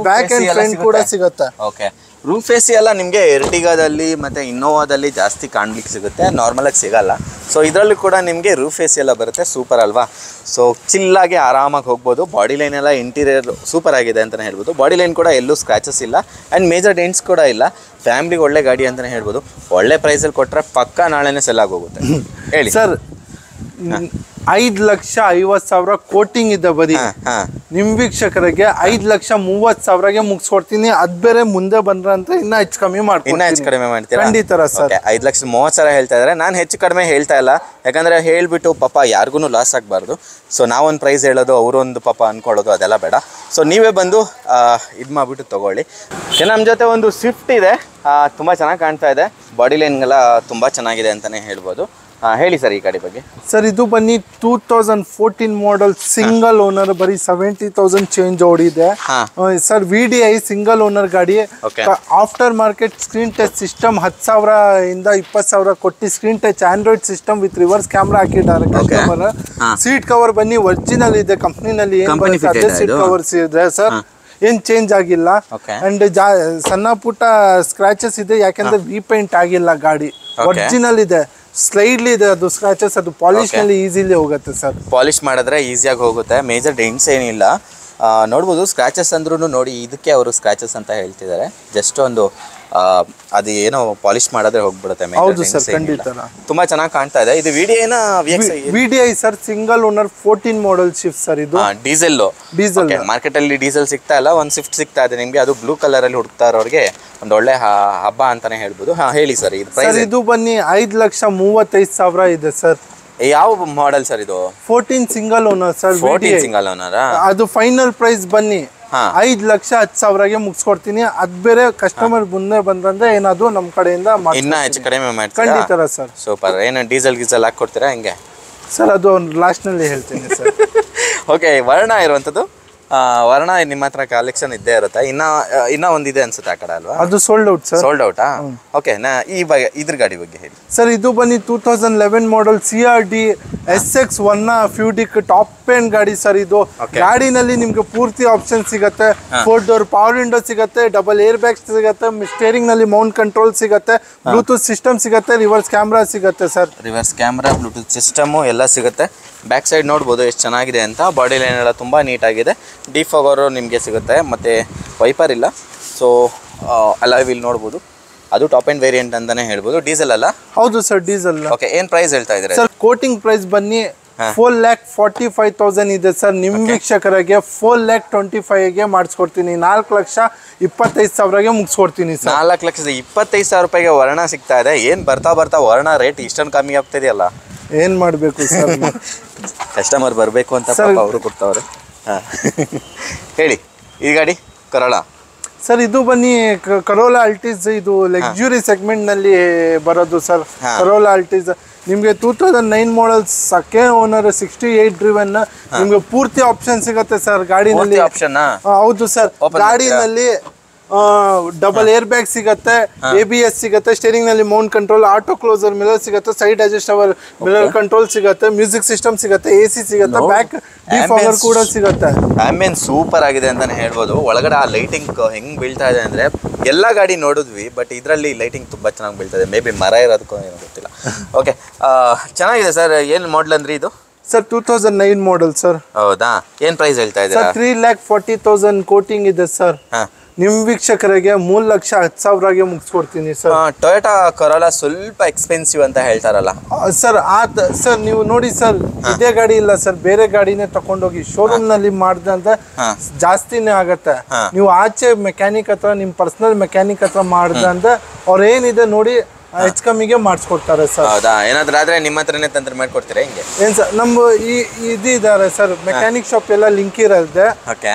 back and front ಕೂಡ ಸಿಗುತ್ತೆ. ಓಕೆ, ರೂಫ್ AC ಎಲ್ಲ ನಿಮಗೆ ಎರ್ಟಿಗಾದಲ್ಲಿ ಮತ್ತು ಇನ್ನೋವಾದಲ್ಲಿ ಜಾಸ್ತಿ ಕಾಣ್ಲಿಕ್ಕೆ ಸಿಗುತ್ತೆ, ನಾರ್ಮಲಾಗಿ ಸಿಗಲ್ಲ. ಸೊ ಇದರಲ್ಲೂ ಕೂಡ ನಿಮಗೆ ರೂಫ್ AC ಎಲ್ಲ ಬರುತ್ತೆ. ಸೂಪರ್ ಅಲ್ವಾ? ಸೊ ಚಿಲ್ಲಾಗಿ ಆರಾಮಾಗಿ ಹೋಗ್ಬೋದು. ಬಾಡಿ ಲೈನ್ ಎಲ್ಲ ಇಂಟೀರಿಯರ್ ಸೂಪರ್ ಆಗಿದೆ ಅಂತಲೇ ಹೇಳ್ಬೋದು. ಬಾಡಿ ಲೈನ್ ಕೂಡ ಎಲ್ಲೂ ಸ್ಕ್ರ್ಯಾಚಸ್ ಇಲ್ಲ ಆ್ಯಂಡ್ ಮೇಜರ್ ಡೆಂಟ್ಸ್ ಕೂಡ ಇಲ್ಲ. ಫ್ಯಾಮಿಲಿಗೆ ಒಳ್ಳೆ ಗಾಡಿ ಅಂತಲೇ ಹೇಳ್ಬೋದು. ಒಳ್ಳೆ ಪ್ರೈಸಲ್ಲಿ ಕೊಟ್ಟರೆ ಪಕ್ಕ ನಾಳೆನೇ ಸೆಲ್ ಆಗೋಗುತ್ತೆ. ಹೇಳಿ ಸರ್. 5,50,000 ಕೋಟಿಂಗ್ ಇದೆ ಬರೀ. ನಿಮ್ ವೀಕ್ಷಕರಿಗೆ 5,30,000ಗೆ ಮುಗಿಸ್ಕೊಡ್ತೀನಿ. ಅದ್ ಬೇರೆ ಮುಂದೆ ಬಂದ್ರ ಅಂತ ಇನ್ನ ಹೆಚ್ಚು ಕಮ್ಮಿ ಮಾಡ್ತೀರಾ? ಖಂಡಿತ ಸರ್. 5,30,000 ಹೇಳ್ತಾ ಇದಾರೆ. ನಾನು ಹೆಚ್ಚು ಕಡಿಮೆ ಹೇಳ್ತಾ ಇಲ್ಲ, ಯಾಕಂದ್ರೆ ಹೇಳ್ಬಿಟ್ಟು ಪಾಪ ಯಾರಿಗೂ ಲಾಸ್ ಆಗಬಾರ್ದು. ಸೊ ನಾವೊಂದು ಪ್ರೈಸ್ ಹೇಳೋದು, ಅವರೊಂದು ಪಾಪ ಅನ್ಕೊಳ್ಳೋದು ಅದೆಲ್ಲ ಬೇಡ. ಸೊ ನೀವೇ ಬಂದು ಇದು ಮಾಡಿಬಿಟ್ಟು ತಗೊಳ್ಳಿ. ನಮ್ಮ ಜೊತೆ ಒಂದು ಸ್ವಿಫ್ಟ್ ಇದೆ, ತುಂಬ ಚೆನ್ನಾಗಿ ಕಾಣ್ತಾ ಇದೆ. ಬಾಡಿ ಲೈನ್ಗೆಲ್ಲ ತುಂಬ ಚೆನ್ನಾಗಿದೆ ಅಂತಲೇ ಹೇಳ್ಬೋದು. ಹೇಳಿ ಸರ್ ಈ ಗಾಡಿ ಬಗ್ಗೆ. ಸರ್ ಇದು ಬನ್ನಿ 2014 ಮಾಡಲ್, ಸಿಂಗಲ್ ಓನರ್, ಬರೀ 70,000 ಚೇಂಜ್ ಓಡಿದೆ ಸರ್. VDI ಸಿಂಗಲ್ ಓನರ್ ಗಾಡಿ. Aftermarket screen touch system 10,000 ಇಂದ 20,000 ಕೊಟ್ಟು screen touch Android system with reverse camera ಹಾಕಿದ್ದಾರೆ ಕಸ್ಟಮರ್. ಸೀಟ್ ಕವರ್ ಬನ್ನಿ ಒರಿಜಿನಲ್ ಇದೆ, ಕಂಪ್ನಿನಲ್ಲಿ ಏನ್ ಬರುತ್ತೆ ಅದೇ ಸೀಟ್ ಕವರ್ಸ್ ಇದೆ ಸರ್, ಏನ್ ಚೇಂಜ್ ಆಗಿಲ್ಲ. ಅಂಡ್ ಸಣ್ಣ ಪುಟ್ಟ ಸ್ಕ್ರಾಚಸ್ ಇದೆ, ಯಾಕಂದ್ರೆ ರೀಪೇಂಟ್ ಆಗಿಲ್ಲ ಗಾಡಿ, ಒರಿಜಿನಲ್ ಇದೆ. ಸ್ಲೈಡ್ಲಿ ಇದೆ ಅದು ಸ್ಕ್ರಾಚಸ್, ಅದು ಪಾಲಿಶ್ ನಲ್ಲಿ ಈಸಿಲಿ ಹೋಗುತ್ತೆ ಸರ್. ಪಾಲಿಶ್ ಮಾಡಿದ್ರೆ ಈಸಿಯಾಗಿ ಹೋಗುತ್ತೆ, ಮೇಜರ್ ಡೆಂಟ್ಸ್ ಏನಿಲ್ಲ. ನೋಡ್ಬೋದು ಸ್ಕ್ರಾಚಸ್ ಅಂದ್ರೂ ನೋಡಿ, ಇದಕ್ಕೆ ಅವರು ಸ್ಕ್ರಾಚಸ್ ಅಂತ ಹೇಳ್ತಿದ್ದಾರೆ. ಜಸ್ಟ್ ಒಂದು ಅದು ಏನೋ ಪಾಲಿಶ್ ಮಾಡಿದ್ರೆ ಹೋಗ್ಬಿಡುತ್ತೆ. ಹೌದು ಸರ್, ಖಂಡಿತ. ತುಂಬಾ ಚೆನ್ನಾಗಿ ಕಾಣ್ತಾ ಇದೆ. ಇದು ವಿಡಿಐನ VDI sir, single owner 14 model Swift sir. ಇದು ಡೀಸೆಲ್ ಮಾರ್ಕೆಟ್ ಅಲ್ಲಿ ಡೀಸೆಲ್ ಸಿಗ್ತಾ ಇಲ್ಲ, ಒಂದು ಸ್ವಿಫ್ಟ್ ಸಿಗ್ತಾ ಇದೆ ನಿಮ್ಗೆ. ಅದು ಬ್ಲೂ ಕಲರ್ ಅಲ್ಲಿ ಹುಡುಕ್ತಾ ಇರೋರಿಗೆ ಒಂದು ಒಳ್ಳೆ ಹಬ್ಬ ಅಂತಾನೆ ಹೇಳ್ಬೋದು. ಹೇಳಿ ಸರ್, ಇದು ಪ್ರೈಸ್? ಇದು ಬನ್ನಿ 5,35,000 ಇದೆ ಸರ್. ಯಾವ ಮಾಡೆಲ್ ಸರ್ ಇದು? 14 single owner sir. 14 single owner. ಅದು ಫೈನಲ್ ಪ್ರೈಸ್ ಬನ್ನಿ 5,10,000ಗೆ ಮುಗಿಸ್ಕೊಡ್ತೀನಿ. ಅದ್ ಬೇರೆ ಕಸ್ಟಮರ್ ಮುಂದೆ ಬಂದ್ರೆ ಏನಾದ್ರು ನಮ್ ಕಡೆಯಿಂದ ಇನ್ನ ಹೆಚ್ಚು ಕಡಿಮೆ ಮಾಡ್ತೀರಾ? ಖಂಡಿತ ಸರ್. ಸೂಪರ್. ಏನು ಡೀಸೆಲ್ ಗೀಸಲ್ ಹಾಕೊಡ್ತೀರಾ ಹೆಂಗೆ ಸರ್? ಅದು ಲಾಸ್ಟ್ ನಲ್ಲಿ ಹೇಳ್ತೀನಿ ಸರ್. ಓಕೆ, ವರ್ಣ ಇರುವಂತದ್ದು ವರ್ಣ ನಿಮ್ಮ ಹತ್ರ ಕಲೆಕ್ಷನ್ ಇದ್ದೇ ಇರುತ್ತೆ. ಇನ್ನ ಒಂದಿದೆ ಅನ್ಸುತ್ತೆ ಆ ಕಡೆ ಅಲ್ವಾ? ಅದು sold out sir. Sold ಔಟಾ? Okay, ಇದ್ರ ಗಾಡಿ ಬಗ್ಗೆ ಹೇಳಿ ಸರ್. ಇದು ಬನ್ನಿ 2011 model CRD SX 1 ಫ್ಯೂಡಿಕ್ top end ಗಾಡಿ ಸರ್. ಇದು ಗಾಡಿನಲ್ಲಿ ನಿಮ್ಗೆ ಪೂರ್ತಿ ಆಪ್ಷನ್ ಸಿಗುತ್ತೆ. 4 ಡೋರ್ ಪವರ್ ವಿಂಡೋ ಸಿಗುತ್ತೆ, ಡಬಲ್ ಏರ್ ಬ್ಯಾಗ್ ಸಿಗುತ್ತೆ, ಸ್ಟೇರಿಂಗ್ ನಲ್ಲಿ ಮೌಂಟ್ ಕಂಟ್ರೋಲ್ ಸಿಗುತ್ತೆ, ಬ್ಲೂಟೂತ್ ಸಿಸ್ಟಮ್ ಸಿಗುತ್ತೆ, ರಿವರ್ಸ್ ಕ್ಯಾಮ್ರಾ ಸಿಗುತ್ತೆ sir. Reverse camera, Bluetooth system ಎಲ್ಲ ಸಿಗುತ್ತೆ. ಬ್ಯಾಕ್ ಸೈಡ್ ನೋಡ್ಬೋದು ಎಷ್ಟು ಚೆನ್ನಾಗಿದೆ ಅಂತ. ಬಾಡಿ ಲೈನ್ ಎಲ್ಲ ತುಂಬ ನೀಟಾಗಿದೆ. ಡಿಫಾಗರು ನಿಮಗೆ ಸಿಗುತ್ತೆ, ಮತ್ತು ವೈಪರ್ ಇಲ್ಲ. ಸೊ ಅಲಾಯ್ ವೀಲ್ ನೋಡ್ಬೋದು. ಅದು ಟಾಪ್ ಎಂಡ್ ವೇರಿಯಂಟ್ ಅಂತಾನೆ ಹೇಳ್ಬೋದು. ಡೀಸೆಲ್ ಅಲ್ಲ? ಹೌದು ಸರ್, ಡೀಸೆಲ್. ಓಕೆ, ಏನು ಪ್ರೈಸ್ ಹೇಳ್ತಾ ಇದ್ದಾರೆ ಸರ್? ಕೋಟಿಂಗ್ ಪ್ರೈಸ್ ಬನ್ನಿ 4,45,000 ಇದೆ ಸರ್. ನಿಮ್ ವೀಕ್ಷಕರಿಗೆ 4,25,000ಗೆ ಮಾಡಿಸ್ಕೊಡ್ತೀನಿ. 4,25,000ಗೆ ಮುಗಿಸ್ಕೊಡ್ತೀನಿ ಸರ್. 4,25,000 ರೂಪಾಯಿಗೆ ವರ್ಣ ಸಿಗ್ತಾ ಇದೆ. ಏನು ಬರ್ತಾ ಬರ್ತಾ ವರ್ಣ ರೇಟ್ ಇಷ್ಟೊಂದು ಕಮ್ಮಿ ಆಗ್ತಿದೆಯಲ್ಲ? ಏನ್ ಮಾಡಬೇಕು ಸರ್? ಕಸ್ಟಮರ್ ಬರಬೇಕು ಅಂತ ಅವರು ಕೊಡ್ತಾವ್ರೆ. ಹಾಂ, ಹೇಳಿ. ಈ ಗಾಡಿ ಕರೋಲಾ ಸರ್. ಇದು ಬನ್ನಿ ಕರೋಲಾ ಅಲ್ಟಿಸ್. ಇದು ಲಕ್ಸುರಿ ಸೆಗ್ಮೆಂಟ್ ನಲ್ಲಿ ಬರೋದು ಸರ್. ಕರೋಲಾ ಅಲ್ಟಿಸ್ ನಿಮ್ಗೆ 2009 ಮಾಡೆಲ್ ಸೆಕೆಂಡ್ ಓನರ್ 68 ಡ್ರಿವನ್. ನಿಮ್ಗೆ ಪೂರ್ತಿ ಆಪ್ಷನ್ ಸಿಗುತ್ತೆ ಸರ್ ಗಾಡಿನಲ್ಲಿ. ಆಪ್ಷನ್? ಹೌದು ಸರ್. ಗಾಡಿನಲ್ಲಿ ಡಬಲ್ ಏರ್ ಬ್ಯಾಗ್ ಸಿಗುತ್ತೆ, ABS ಸಿಗುತ್ತೆ, ಸ್ಟೇರಿಂಗ್ ನಲ್ಲಿ mount control, auto closer mirror ಸಿಗುತ್ತೆ, ಸೈಡ್ ಅಡ್ಜಸ್ಟಬಲ್ ಮಿರರ್ ಕಂಟ್ರೋಲ್ ಸಿಗುತ್ತೆ, ಮ್ಯೂಸಿಕ್ ಸಿಸ್ಟಮ್ ಸಿಗುತ್ತೆ, AC ಸಿಗುತ್ತೆ, ಬ್ಯಾಕ್ ಡಿಫಾಗರ್ ಕೂಡ ಸಿಗುತ್ತೆ. ಆಂಬಿಯನ್ಸ್ ಸೂಪರ್ ಆಗಿದೆ ಅಂತಾನೆ ಹೇಳ್ಬೋದು. ಒಳಗಡೆ ಆ ಲೈಟಿಂಗ್ ಹೆಂಗ್ ಬೀಳ್ತಾ ಇದೆ ಅಂದ್ರೆ, ಎಲ್ಲ ಗಾಡಿ ನೋಡಿದ್ವಿ, ಬಟ್ ಇದರಲ್ಲಿ ಲೈಟಿಂಗ್ ತುಂಬಾ ಚೆನ್ನಾಗಿ ಬೀಳ್ತಾ ಇದೆ. ಮೇ ಬಿ ಮರ ಇರೋದಕ್ಕೂ ಏನೋ ಗೊತ್ತಿಲ್ಲ. ಓಕೆ, ಚೆನ್ನಾಗಿದೆ ಸರ್. ಏನು ಮಾಡೆಲ್ ಅಂದ್ರೆ ಇದು? Sir 2009 model sir. ಹೌದಾ? ಏನು ಪ್ರೈಸ್ ಹೇಳ್ತಾ ಇದ್ದೀರಾ? 3,40,000 ಕೋಟಿಂಗ್ ಇದೆ ಸರ್. ನಿಮ್ ವೀಕ್ಷಕರಿಗೆ 3,10,000ಗೆ ಮುಗಿಸ್ಕೊಡ್ತೀನಿ ಸರ್. ಟೊಯೋಟಾ ಕರೋಲಾ ಸ್ವಲ್ಪ ಎಕ್ಸ್ಪೆನ್ಸಿವ್ ಅಂತ ಹೇಳ್ತಾರಲ್ಲ ಸರ್? ಸರ್ ನೀವು ನೋಡಿ ಸರ್, ಇದೇ ಗಾಡಿ ಇಲ್ಲ ಸರ್, ಬೇರೆ ಗಾಡಿನೇ ತಕೊಂಡೋಗಿ ಶೋರೂಮ್ ನಲ್ಲಿ ಮಾಡ್ದಂತ ಜಾಸ್ತಿನೇ ಆಗತ್ತೆ. ನೀವು ಆಚೆ ಮೆಕ್ಯಾನಿಕ್ ಹತ್ರ, ನಿಮ್ ಪರ್ಸನಲ್ ಮೆಕ್ಯಾನಿಕ್ ಹತ್ರ ಮಾಡ್ದಂತ ಅವ್ರ ಏನಿದೆ ನೋಡಿ ಹೆಚ್ಚು ಕಮ್ಮಿಗೆ ಮಾಡಿಸ್ಕೊಡ್ತಾರೆ ಸರ್. ಹೌದಾ? ಏನಾದ್ರೂ ಆದ್ರೆ ನಿಮ್ಮ ಹತ್ರನೇ ತಂದ್ರೆ ಮಾಡ್ಕೊಡ್ತೀರಾ ಹೆಂಗೆ? ಏನ್ ಸರ್, ನಮ್ಮ ಇದ್ದಾರೆ ಸರ್ ಮೆಕ್ಯಾನಿಕ್ ಶಾಪ್ ಎಲ್ಲ ಲಿಂಕ್ ಇರುತ್ತೆ.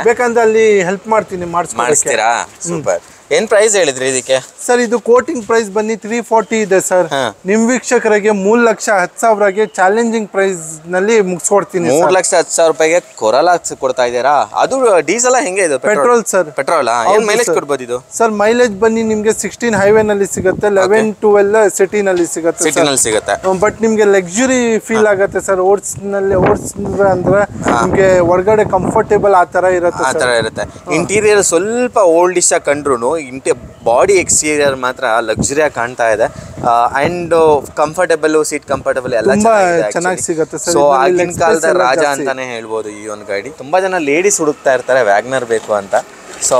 ಬೇಕಂದ್ರೆ ಅಲ್ಲಿ ಹೆಲ್ಪ್ ಮಾಡ್ತೀನಿ ಮಾಡಿಸ್ತೀರಾ? ಸೂಪರ್. ಏನ್ ಪ್ರೈಸ್ ಹೇಳಿದ್ರಿ ಇದಕ್ಕೆ ಸರ್? ಇದು ಕೋಟಿಂಗ್ ಪ್ರೈಸ್ ಬನ್ನಿ 340 ಇದೆ ಸರ್. ನಿಮ್ ವೀಕ್ಷಕರಿಗೆ 3,10,000ಗೆ ಚಾಲೆಂಜಿಂಗ್ ಪ್ರೈಸ್ ನಲ್ಲಿ ಮುಗಿಸ್ಕೊಡ್ತೀನಿ. 3,10,000 ರೂಪಾಯಿಗೆ ಕೊರೋಲಾ ಕೊಡ್ತಾ ಇದ್ದೀರಾ? ಅದು ಡೀಸೆಲ್ ಹೆಂಗೆ ಇದು? Petrol sir. ಪೆಟ್ರೋಲ್. ಏನ್ ಮೈಲೇಜ್ ಕೊಡ್ಬೋದು ಇದು? ಸರ್ ಮೈಲೇಜ್ ಬನ್ನಿ ನಿಮ್ಗೆ 16 ಹೈವೇ ನಲ್ಲಿ ಸಿಗುತ್ತೆ, 11-12 ಸಿಟಿ ನಲ್ಲಿ ಸಿಗುತ್ತೆ. ಬಟ್ ನಿಮ್ಗೆ ಲಕ್ಸುರಿ ಫೀಲ್ ಆಗುತ್ತೆ ಸರ್. ಓಡಿಸಿದ್ರೆ ಅಂದ್ರೆ ನಿಮ್ಗೆ ಒಳಗಡೆ ಕಂಫರ್ಟೇಬಲ್ ಆ ತರ ಇರುತ್ತೆ. ಇಂಟೀರಿಯರ್ ಸ್ವಲ್ಪ ಓಲ್ಡಿಶ್ ಆಗಿ ಕಂಡ್ರು ಬಾಡಿ ಎಕ್ಸ್ಟೀರಿಯರ್ ಮಾತ್ರ ಲಕ್ಸುರಿಯಾಗಿ ಕಾಣ್ತಾ ಇದೆ. ಅಂಡ್ ಕಂಫರ್ಟೇಬಲ್, ಸೀಟ್ ಕಂಫರ್ಟೇಬಲ್ ಎಲ್ಲ ಚೆನ್ನಾಗಿ ಸಿಗುತ್ತೆ. ಸೊ ಆಗಿನ ಕಾಲದ ರಾಜ ಅಂತಾನೆ ಹೇಳ್ಬೋದು ಈ ಒಂದು ಗಾಡಿ. ತುಂಬಾ ಜನ ಲೇಡೀಸ್ ಹುಡುಕ್ತಾ ಇರ್ತಾರೆ ವ್ಯಾಗ್ನರ್ ಬೇಕು ಅಂತ. ಸೊ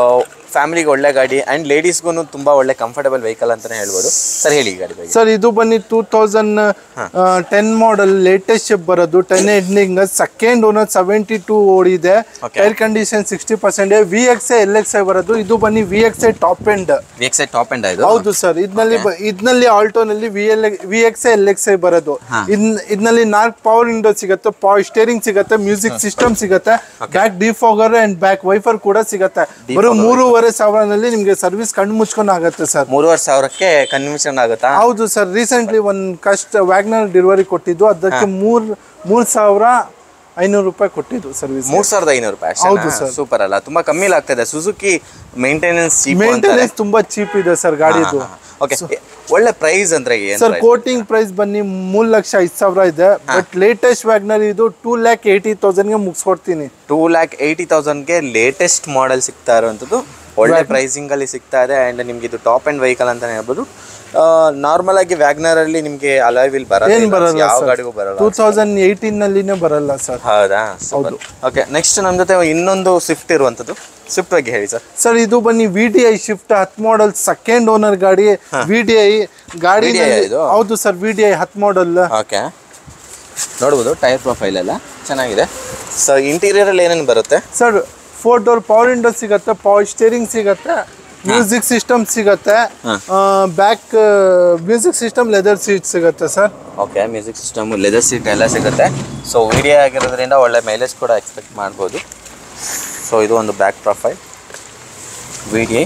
ಫ್ಯಾಮಿಲಿಗೆ ಒಳ್ಳೆ ಗಾಡಿ ಅಂಡ್ ಲೇಡೀಸ್ಗೂ ತುಂಬಾ ಒಳ್ಳೆ ಕಂಫರ್ಟೇಬಲ್ ವೆಹಿಕಲ್ ಅಂತಾನೆ ಹೇಳ್ಬೋದು. ಸರ್ ಹೇಳಿ ಗಾಡಿ ಬಗ್ಗೆ. ಸರ್ ಇದು ಬನ್ನಿ 2010 ಮಾಡೆಲ್ ಲೇಟೆಸ್ಟ್ ಶಿಪ್ ಬರೋದು. 10 ಎಂಡಿಂಗ್, ಸೆಕೆಂಡ್ ಓನರ್ 72 ಓಡಿದೆ. Tyre condition 60%. VXI LXI ಬರೋದು. ಇದು ಬನ್ನಿ VXI top end. VXI top end ಇದು? ಹೌದು ಸರ್. ಇದರಲ್ಲಿ ಆಲ್ಟೋನಲ್ಲಿ VXI LXI ಬರೋದು. ಇದರಲ್ಲಿ 4 ಪವರ್ ವಿಂಡೋ ಸಿಗುತ್ತೆ, ಸ್ಟೇರಿಂಗ್ ಸಿಗುತ್ತೆ, ಮ್ಯೂಸಿಕ್ ಸಿಸ್ಟಮ್ ಸಿಗುತ್ತೆ, back defogger and back wiper ಕೂಡ ಸಿಗುತ್ತೆ. ಬರೋ 3,500 ನಿಮ್ಗೆ ಸರ್ವಿಸ್ ಕಣ್ಣು ಮುಚ್ಕೊಂಡು ಆಗುತ್ತೆ ಸರ್. 3,500ಕ್ಕೆ ಕನ್ವಿನ್ಷನ್ ಆಗುತ್ತಾ? ಹೌದು ಸರ್. ರೀಸೆಂಟ್ಲಿ ಒಂದು ವ್ಯಾಗ್ನರ್ ಡೆಲಿವರಿ ಕೊಟ್ಟಿದ್ದು, ಅದಕ್ಕೆ 3,500 ರೂಪಾಯಿ ಕೊಟ್ಟಿದ್ದು ಸರ್ವಿಸ್. 3,500 ರೂಪಾಯಿ? ಹೌದು ಸರ್. ಸೂಪರ್ ಅಲ್ಲ? ತುಂಬಾ ಕಮ್ಮಿ ಆಗ್ತದೆ. ಸುಜುಕಿ ಮೇಂಟೆನೆನ್ಸ್ ತುಂಬಾ ಚೀಪ್ ಇದೆ ಸರ್ ಗಾಡಿದು. ಓಕೆ, ಒಳ್ಳೆ ಪ್ರೈಸ್ ಅಂದ್ರೆ ಏನು ಸರ್? ಕೋಟಿಂಗ್ ಪ್ರೈಸ್ ಬನ್ನಿ 3,05,000 ಇದೆ. ಬಟ್ ಲೇಟೆಸ್ಟ್ ವ್ಯಾಗ್ನರ್ ಇದು 2,80,000ಗೆ ಮುಗಿಸ್ಕೊಡ್ತೀನಿ. 2,80,000ಗೆ ಲೇಟೆಸ್ಟ್ ಮಾಡೆಲ್ ಸಿಗ್ತಾ ಇರುವಂಥದ್ದು. ಒಳ್ಳೆ ಪ್ರೈಸಿಂಗ್ ಅಲ್ಲಿ ಸಿಗ್ತಾ ಇದೆ. ಅಂಡ್ ನಿಮ್ಗೆ ಇದು ಟಾಪ್ ಎಂಡ್ ವೆಹಿಕಲ್ ಅಂತಾನೆ ಹೇಳ್ಬೋದು. ನಾರ್ಮಲ್ ಆಗಿ ವ್ಯಾಗ್ನರ್ ಅಲ್ಲಿ ನಿಮ್ಗೆ ಅಲಾಯ್ ವೀಲ್ ಏನ್ ಬರಲ್ಲ ಯಾವ sir. ಗಾಡಿಗೂ ಬರಲ್ಲ 2018 ನಲ್ಲಿನೇ ಬರಲ್ಲ ಸರ್. ಹೌದಾ? ಓಕೆ, ನೆಕ್ಸ್ಟ್ ನಮ್ಮ ಜೊತೆ ಇನ್ನೊಂದು ಸ್ವಿಫ್ಟ್ ಇರುವಂತದ್ದು. ಸ್ವಿಫ್ಟ್ ಬಗ್ಗೆ ಹೇಳಿ ಸರ್. ಸರ್ ಇದು ಬನ್ನಿ VDI Swift 10 model second owner ಗಾಡಿ. VDI ಗಾಡಿ ಇದು? ಹೌದು ಸರ್, VDI 10 ಮಾಡಲ್. ಓಕೆ, ನೋಡ್ಬೋದು ಟೈರ್ ಪ್ರೊಫೈಲ್ ಎಲ್ಲ ಚೆನ್ನಾಗಿದೆ. ಸೊ ಇಂಟೀರಿಯರ್ ಅಲ್ಲಿ ಏನೇನು ಬರುತ್ತೆ ಸರ್? 4 ಡೋರ್ ಪವರ್ ವಿಂಡೋ ಸಿಗತ್ತೆ, ಪವರ್ ಸ್ಟೇರಿಂಗ್ ಸಿಗತ್ತೆ, ಮ್ಯೂಸಿಕ್ ಸಿಸ್ಟಮ್ ಸಿಗತ್ತೆ, back music system, leather seat ಸಿಗತ್ತೆ sir. Okay, music system, leather seat ಎಲ್ಲ ಸಿಗುತ್ತೆ. ಸೊ VDI ಆಗಿರೋದ್ರಿಂದ ಒಳ್ಳೆ ಮೈಲೇಜ್ ಕೂಡ ಎಕ್ಸ್ಪೆಕ್ಟ್ ಮಾಡ್ಬೋದು. ಸೊ ಇದು ಒಂದು ಬ್ಯಾಕ್ ಪ್ರೊಫೈಲ್ VDI.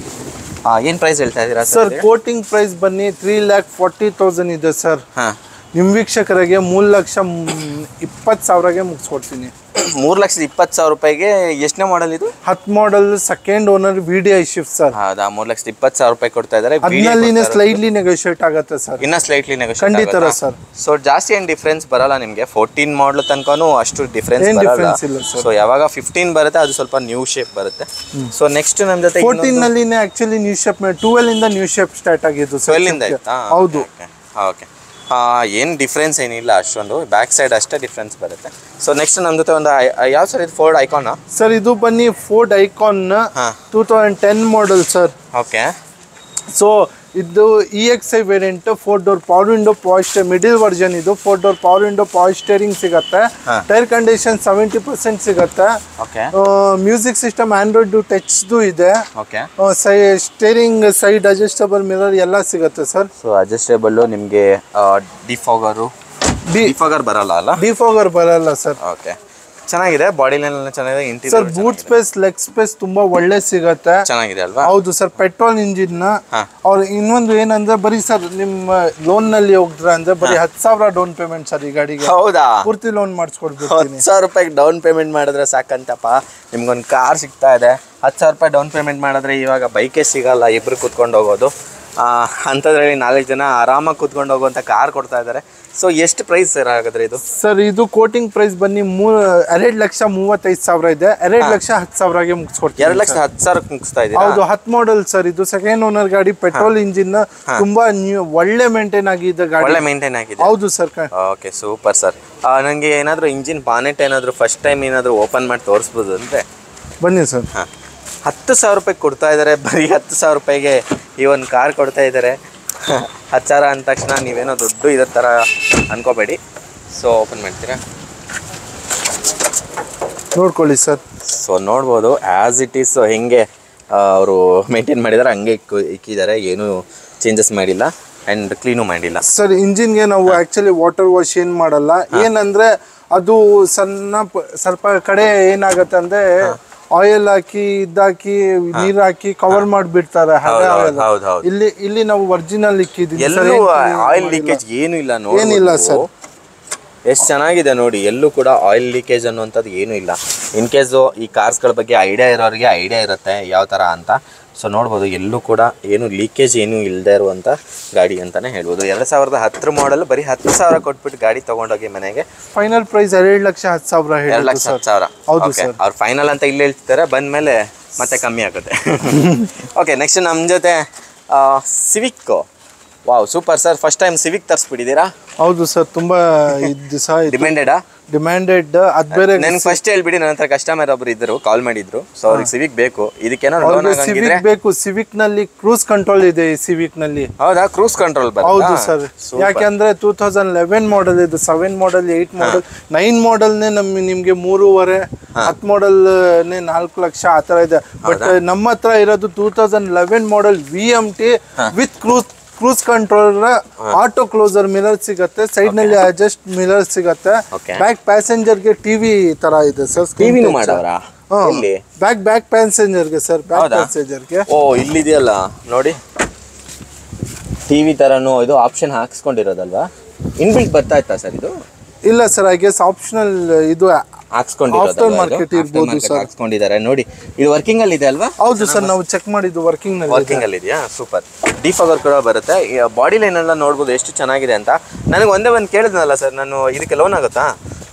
ಏನು ಪ್ರೈಸ್ ಹೇಳ್ತಾ ಇದ್ದೀರಾ ಸರ್? ಕೋಟಿಂಗ್ ಪ್ರೈಸ್ ಬನ್ನಿ 3,40,000 ಇದೆ ಸರ್. ಹಾಂ, ನಿಮ್ಮ ವೀಕ್ಷಕರಿಗೆ 3,20,000ಗೆ ಮುಗಿಸ್ಕೊಡ್ತೀನಿ. 3,20,000 ರೂಪಾಯಿಗೆ. ಎಷ್ಟನೇ ಮಾಡಲ್ ಇದು? 10 model second owner VDI shift sir. ಹೌದಾ? 3,20,000 ರೂಪಾಯಿ ಕೊಡ್ತಾ ಇದ್ದಾರೆ. ಅದನ್ನಲ್ಲಿನೇ ಸ್ಲೈಡ್ಲಿ ನೆಗೋಷಿಯೇಟ್ ಆಗುತ್ತೆ ಸರ್. ಇನ್ನ ಸ್ಲೈಟ್ಲಿ ನೆಗೋಷಿಯೇಟ್ ಖಂಡಿತ ಸರ್. ಸೊ ಜಾಸ್ತಿ ಏನು ಡಿಫ್ರೆನ್ಸ್ ಬರಲ್ಲ ನಿಮಗೆ. 14 ಮಾಡಲ್ ತನಕನೂ ಅಷ್ಟು ಡಿಫ್ರೆನ್ಸ್ ಏನ್ ಬರಲ್ಲ. difference ಇಲ್ಲ sir. ಸೊ ಯಾವಾಗ 15 ಬರುತ್ತೆ ಅದು ಸ್ವಲ್ಪ ನ್ಯೂ ಶೇಪ್ ಬರುತ್ತೆ. ಸೊ ನೆಕ್ಸ್ಟ್ ನಮ್ಮ ಜೊತೆ 14 ನಲ್ಲಿನೇ ಆಕ್ಚುಲಿ ನ್ಯೂ ಶೇಪ್, 12 ಇಂದ ನ್ಯೂ ಶೇಪ್ ಸ್ಟಾರ್ಟ್ ಆಗಿದ್ದು ಸರ್. 12 ಇಂದ ಆಯ್ತಾ? ಹೌದು. ಓಕೆ, ಏನು ಡಿಫ್ರೆನ್ಸ್ ಏನಿಲ್ಲ ಅಷ್ಟೊಂದು, ಬ್ಯಾಕ್ ಸೈಡ್ ಅಷ್ಟೇ ಡಿಫ್ರೆನ್ಸ್ ಬರುತ್ತೆ. ಸೊ ನೆಕ್ಸ್ಟ್ ನಮ್ಮ ಜೊತೆ ಒಂದು ಯಾವ ಸರ್ ಇದು? Ford Ikon sir. ಇದು ಬನ್ನಿ Ford Ikon 2010 model sir. Okay, so ಇದು EXI variant, 4 door power window, power middle version. ಇದು 4 door power window, power steering ಸಿಗತ್ತೆ, ಟೈರ್ ಕಂಡೀಷನ್ 70% ಸಿಗತ್ತೆ, ಓಕೆ, ಮ್ಯೂಸಿಕ್ ಸಿಸ್ಟಮ್ ಆಂಡ್ರಾಯ್ಡ್ ಟಚ್ದು ಇದೆ, okay. Steering side adjustable mirror ಎಲ್ಲ ಸಿಗತ್ತೆ ಸರ್. ಸೊ ಅಡ್ಜಸ್ಟೇಬಲ್ ನಿಮಗೆ ಡಿಫಾಗರ್ ಬರಲ್ಲ ಅಲ್ಲ? ಡಿಫಾಗರ್ ಬರಲ್ಲ ಸರ್. ಓಕೆ, ಚೆನ್ನಾಗಿದೆ. ಬಾಡಿ ಲೈನ್ ಎಲ್ಲ ಚೆನ್ನಾಗಿದೆ. Sir interior boot space, leg space ತುಂಬಾ ಒಳ್ಳೆ ಸಿಗತ್ತೆ. ಚೆನ್ನಾಗಿದೆ ಅಲ್ವಾ? ಹೌದು ಸರ್. Petrol engine. ಅವ್ರು ಇನ್ನೊಂದು ಏನಂದ್ರೆ ಬರೀ ಸರ್ ನಿಮ್ಮ ಲೋನ್ ನಲ್ಲಿ ಹೋಗ್ರ ಅಂದ್ರೆ ಬರೀ 10,000 ಡೌನ್ ಪೇಮೆಂಟ್ ಸರ್ ಈ ಗಾಡಿಗೆ. ಹೌದಾ? ಪೂರ್ತಿ ಲೋನ್ ಮಾಡಿಸ್ಕೊಡ್ಬೇಕು. 10,000 ರೂಪಾಯಿ ಡೌನ್ ಪೇಮೆಂಟ್ ಮಾಡಿದ್ರೆ ಸಾಕಂತಪ್ಪ. ನಿಮ್ಗೊಂದು ಕಾರ್ ಸಿಗ್ತಾ ಇದೆ. 10,000 ರೂಪಾಯಿ ಡೌನ್ ಪೇಮೆಂಟ್ ಮಾಡಿದ್ರೆ ಇವಾಗ ಬೈಕೇ ಸಿಗಲ್ಲ, ಇಬ್ರು ಕೂತ್ಕೊಂಡು ಹೋಗೋದು. ಅಂಥದ್ರಲ್ಲಿ 4 ಜನ ಆರಾಮಾಗಿ ಕೂತ್ಕೊಂಡು ಹೋಗುವಂಥ ಕಾರ್ ಕೊಡ್ತಾ ಇದ್ದಾರೆ. ಸೊ ಎಷ್ಟು ಪ್ರೈಸ್ ಸರ್ ಹಾಗಾದ್ರೆ ಇದು? ಸರ್ ಇದು ಕೋಟಿಂಗ್ ಪ್ರೈಸ್ ಬನ್ನಿ 2,35,000 ಇದೆ. 2,10,000ಗೆ ಮುಗಿಸ್ಕೊಡ್ತೀವಿ. 2,10,000ಕ್ಕೆ ಮುಗಿಸ್ತಾ ಇದ್ದೀರಾ? ಹೌದು. 10 ಮಾಡಲ್ ಸರ್. ಇದು ಸೆಕೆಂಡ್ ಓನರ್ ಗಾಡಿ, ಪೆಟ್ರೋಲ್ ಇಂಜಿನ್, ತುಂಬಾ ಒಳ್ಳೆ ಮೇಂಟೈನ್ ಆಗಿದೆ ಗಾಡಿ. ಒಳ್ಳೆ ಮೇಂಟೈನ್ ಆಗಿದೆ. ಹೌದು ಸರ್. Okay, super sir. ನನಗೆ ಏನಾದರೂ ಇಂಜಿನ್ ಬಾನೆಟ್ ಏನಾದರೂ ಫಸ್ಟ್ ಟೈಮ್ ಏನಾದರೂ ಓಪನ್ ಮಾಡಿ ತೋರಿಸ್ಬೋದು ಅಂದರೆ? ಬನ್ನಿ ಸರ್. 10,000 ರೂಪಾಯಿ ಕೊಡ್ತಾ ಇದ್ದಾರೆ. ಬರೀ 10,000 ರೂಪಾಯಿಗೆ ಈ ಒಂದು ಕಾರ್ ಕೊಡ್ತಾ ಇದ್ದಾರೆ. 10,000 ಅಂದ ತಕ್ಷಣ ನೀವೇನೋ ದೊಡ್ಡ ಇರೋ ಥರ ಅನ್ಕೋಬೇಡಿ. ಸೊ ಓಪನ್ ಮಾಡ್ತೀರಾ? ನೋಡ್ಕೊಳ್ಳಿ ಸರ್. ಸೊ ನೋಡ್ಬೋದು ಆ್ಯಸ್ ಇಟ್ ಈಸ್ ಹೆಂಗೆ ಅವರು ಮೇಂಟೈನ್ ಮಾಡಿದ್ದಾರೆ ಹಂಗೆ ಇಕ್ಕಿದ್ದಾರೆ. ಏನೂ ಚೇಂಜಸ್ ಮಾಡಿಲ್ಲ ಆ್ಯಂಡ್ ಕ್ಲೀನು ಮಾಡಿಲ್ಲ ಸರ್. ಇಂಜಿನ್ಗೆ ನಾವು ಆ್ಯಕ್ಚುಲಿ ವಾಟರ್ ವಾಶ್ ಏನು ಮಾಡಲ್ಲ. ಏನಂದರೆ ಅದು ಸ್ವಲ್ಪ ಕಡೆ ಏನಾಗುತ್ತೆ ಅಂದರೆ ಆಯಿಲ್ ಹಾಕಿ ಇದಾಕಿ ನೀರ್ ಹಾಕಿ ಕವರ್ ಮಾಡಿಬಿಡ್ತಾರೆ. ಇಲ್ಲಿ ನಾವು ಒರಿಜಿನಲ್ ಇಕ್ಕಿದ್ದೀವಿ. ಆಯಿಲ್ ಲೀಕೇಜ್ ಏನು ಇಲ್ಲ. ಏನಿಲ್ಲ ಸರ್. ಎಷ್ಟು ಚೆನ್ನಾಗಿದೆ ನೋಡಿ. ಎಲ್ಲೂ ಕೂಡ ಆಯಿಲ್ ಲೀಕೇಜ್ ಅನ್ನುವಂಥದ್ದು ಏನೂ ಇಲ್ಲ. ಇನ್ ಕೇಸು ಈ ಕಾರ್ಸ್ಗಳ ಬಗ್ಗೆ ಐಡಿಯಾ ಇರೋರಿಗೆ ಐಡಿಯಾ ಇರುತ್ತೆ ಯಾವ ಥರ ಅಂತ. ಸೊ ನೋಡ್ಬೋದು ಎಲ್ಲೂ ಕೂಡ ಏನು ಲೀಕೇಜ್ ಏನೂ ಇಲ್ಲದೆ ಇರುವಂಥ ಗಾಡಿ ಅಂತಲೇ ಹೇಳ್ಬೋದು. 2010 ಮಾಡಲ್ ಬರೀ 10,000 ಕೊಟ್ಬಿಟ್ಟು ಗಾಡಿ ತೊಗೊಂಡೋಗಿ ಮನೆಗೆ. Final price 2,10,000. 2,10,000. ಹೌದು ಸರ್. ಅವ್ರು ಫೈನಲ್ ಅಂತ ಇಲ್ಲಿ ಹೇಳ್ತಾರೆ, ಬಂದಮೇಲೆ ಮತ್ತೆ ಕಮ್ಮಿ ಆಗುತ್ತೆ. ಓಕೆ, ನೆಕ್ಸ್ಟ್ ನಮ್ಮ ಜೊತೆ Civic. Wow, super sir. First time Civic ತರಿಸ್ಬಿಟ್ಟಿದ್ದೀರಾ? ಹೌದು ಸರ್. ತುಂಬಾ ಡಿಮ್ಯಾಂಡೆಡಾ? ಡಿಮ್ಯಾಂಡೆಡ್. ಅದು ಬೇರೆ ನನಗೆ ಫಸ್ಟ್ ಹೇಳ್ಬಿಡಿ. ನನ್ನ ಹತ್ರ ಕಸ್ಟಮರ್ ಒಬ್ರು ಇದ್ರು, ಕಾಲ್ ಮಾಡಿದ್ರು. ಸೊ ಅವ್ರಿಗೆ ಸಿವಿಕ್ ಬೇಕು. ಇದಕ್ಕೇನೋ ಲೋನ್ ಸಿವಿಕ್ ಬೇಕು. ಸಿವಿಕ್ ನಲ್ಲಿ ಕ್ರೂಸ್ ಕಂಟ್ರೋಲ್ ಇದೆ. ಸಿವಿಕ್ ನಲ್ಲಿ ಹೌದಾ? ಕ್ರೂಸ್ ಕಂಟ್ರೋಲ್ ಬರುತ್ತೆ? ಹೌದು ಸರ್. ಯಾಕೆಂದ್ರೆ 2011 ಮಾಡಲ್ ಇದು, 7 ಮಾಡಲ್, 8 ಮಾಡಲ್, 9 ಮಾಡಲ್ನೇ ನಿಮ್ಗೆ 3.5, 10 ಮಾಡಲ್ 4 ಲಕ್ಷ ಆ ಥರ ಇದೆ. ಬಟ್ ನಮ್ಮ ಹತ್ರ ಇರೋದು 2011 model VMT with cruise control, auto closer mirror ಸಿಗುತ್ತೆ, ಸೈಡ್ ನಲ್ಲಿ ಅಡ್ಜಸ್ಟ್ ಮಿರರ್ ಸಿಗುತ್ತೆ, ಬ್ಯಾಕ್ ಪ್ಯಾಸೆಂಜರ್ಗೆ ಟಿವಿ ತರ ಇದೆ ಸರ್. ಟಿವಿನೂ ಮಾಡವರಾ? ಬ್ಯಾಕ್ ಪ್ಯಾಸೆಂಜರ್ಗೆ ಸರ್. ಬ್ಯಾಕ್ ಪ್ಯಾಸೆಂಜರ್ಗೆ ಇಲ್ಲಿದೆಯಲ್ಲ ನೋಡಿ, ಟಿವಿ ತರನು ಇದು ಆಪ್ಷನ್ ಹಾಕ್ಸ್ಕೊಂಡಿರೋದಲ್ವಾ? ಇನ್ಬಿಲ್ಟ್ ಬರ್ತಾ ಇತ್ತಾ ಸರ್ ಇದು? ಇಲ್ಲ ಸರ್, ಐ ಗೆಸ್ ಆಪ್ಷನಲ್ ಇದು ಹಾಕ್ಸ್ಕೊಂಡಿದ್ದಾರೆ ನೋಡಿ. ಇದು ವರ್ಕಿಂಗ್ ಅಲ್ಲಿ ಇದೆ ಅಲ್ವಾ? ಹೌದು ಸರ್, ನಾವು ಚೆಕ್ ಮಾಡಿದ್ದು ವರ್ಕಿಂಗ್ ಅಲ್ಲಿ ಇದೆಯಾ? ಸೂಪರ್. ಡಿಫಾಗರ್ ಕೂಡ ಬರುತ್ತೆ. ಬಾಡಿ ಲೈನ್ ಎಲ್ಲ ನೋಡ್ಬೋದು ಎಷ್ಟು ಚೆನ್ನಾಗಿದೆ ಅಂತ. ನನಗೆ ಒಂದೇ ಒಂದು ಕೇಳಿದ್ನಲ್ಲ ಸರ್, ನಾನು ಇದಕ್ಕೆ ಲೋನ್ ಆಗುತ್ತಾ?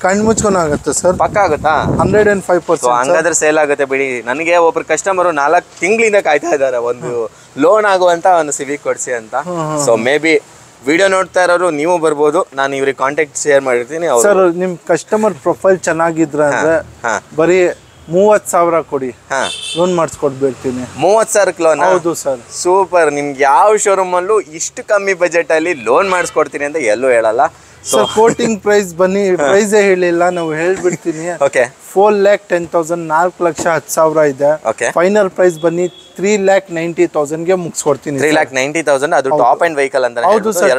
ಕಣ್ಣು ಮುಚ್ಕೊಂಡು ಆಗುತ್ತೆ ಸರ್. ಪಕ್ಕ ಆಗುತ್ತಾ? 105%. ಹಂಗಾದ್ರೆ ಸೇಲ್ ಆಗುತ್ತೆ ಬಿಡಿ. ನನಗೆ ಒಬ್ರು ಕಸ್ಟಮರು 4 ತಿಂಗಳಿಂದ ಕಾಯ್ತಾ ಇದ್ದಾರೆ ಒಂದು ಲೋನ್ ಆಗುವಂತ ಒಂದು ಸಿವಿಕ್ ಕೊಡ್ಸಿ ಅಂತ. ಸೊ ಮೇ ಬಿ ವಿಡಿಯೋ ನೋಡ್ತಾ ಇರೋರು ನೀವು ಬರ್ಬೋದು, ನಾನು ಇವ್ರಿಗೆ ಕಾಂಟ್ಯಾಕ್ಟ್ ಶೇರ್ ಮಾಡಿರ್ತೀನಿ. ಸರ್ ನಿಮ್ ಕಸ್ಟಮರ್ ಪ್ರೊಫೈಲ್ ಚೆನ್ನಾಗಿದ್ರ ಅಂದ್ರೆ ಬರೀ 30,000 ಕೊಡಿ, ಲೋನ್ ಮಾಡಿಸ್ಕೊಡ್ಬಿಡ್ತೀನಿ. 30,000 ಲೋನ್? ಹೌದು ಸರ್. ಸೂಪರ್. ನಿಮ್ಗೆ ಯಾವ ಶೋರೂಮ್ ಅಲ್ಲೂ ಇಷ್ಟು ಕಮ್ಮಿ ಬಜೆಟ್ ಅಲ್ಲಿ ಲೋನ್ ಮಾಡಿಸ್ಕೊಡ್ತೀನಿ ಅಂತ ಎಲ್ಲೂ ಹೇಳಲ್ಲ. ಸರ್ ಕೋಟಿಂಗ್ ಪ್ರೈಸ್ ಬನ್ನಿ, ಪ್ರೈಸೇ ಹೇಳಿಲ್ಲ, ನಾವು ಹೇಳ್ಬಿಡ್ತೀನಿ. ಓಕೆ. 4,10,000 4,10,000 ಇದೆ. ಫೈನಲ್ ಪ್ರೈಸ್ ಬನ್ನಿ 3,90,000 ಮುಗಿಸ್ಕೊಡ್ತೀನಿ. 3,90,000 ಅದು ಟಾಪ್ ಅಂಡ್ ವೆಹಿಕಲ್ ಅಂತ? ಹೌದು ಸರ್.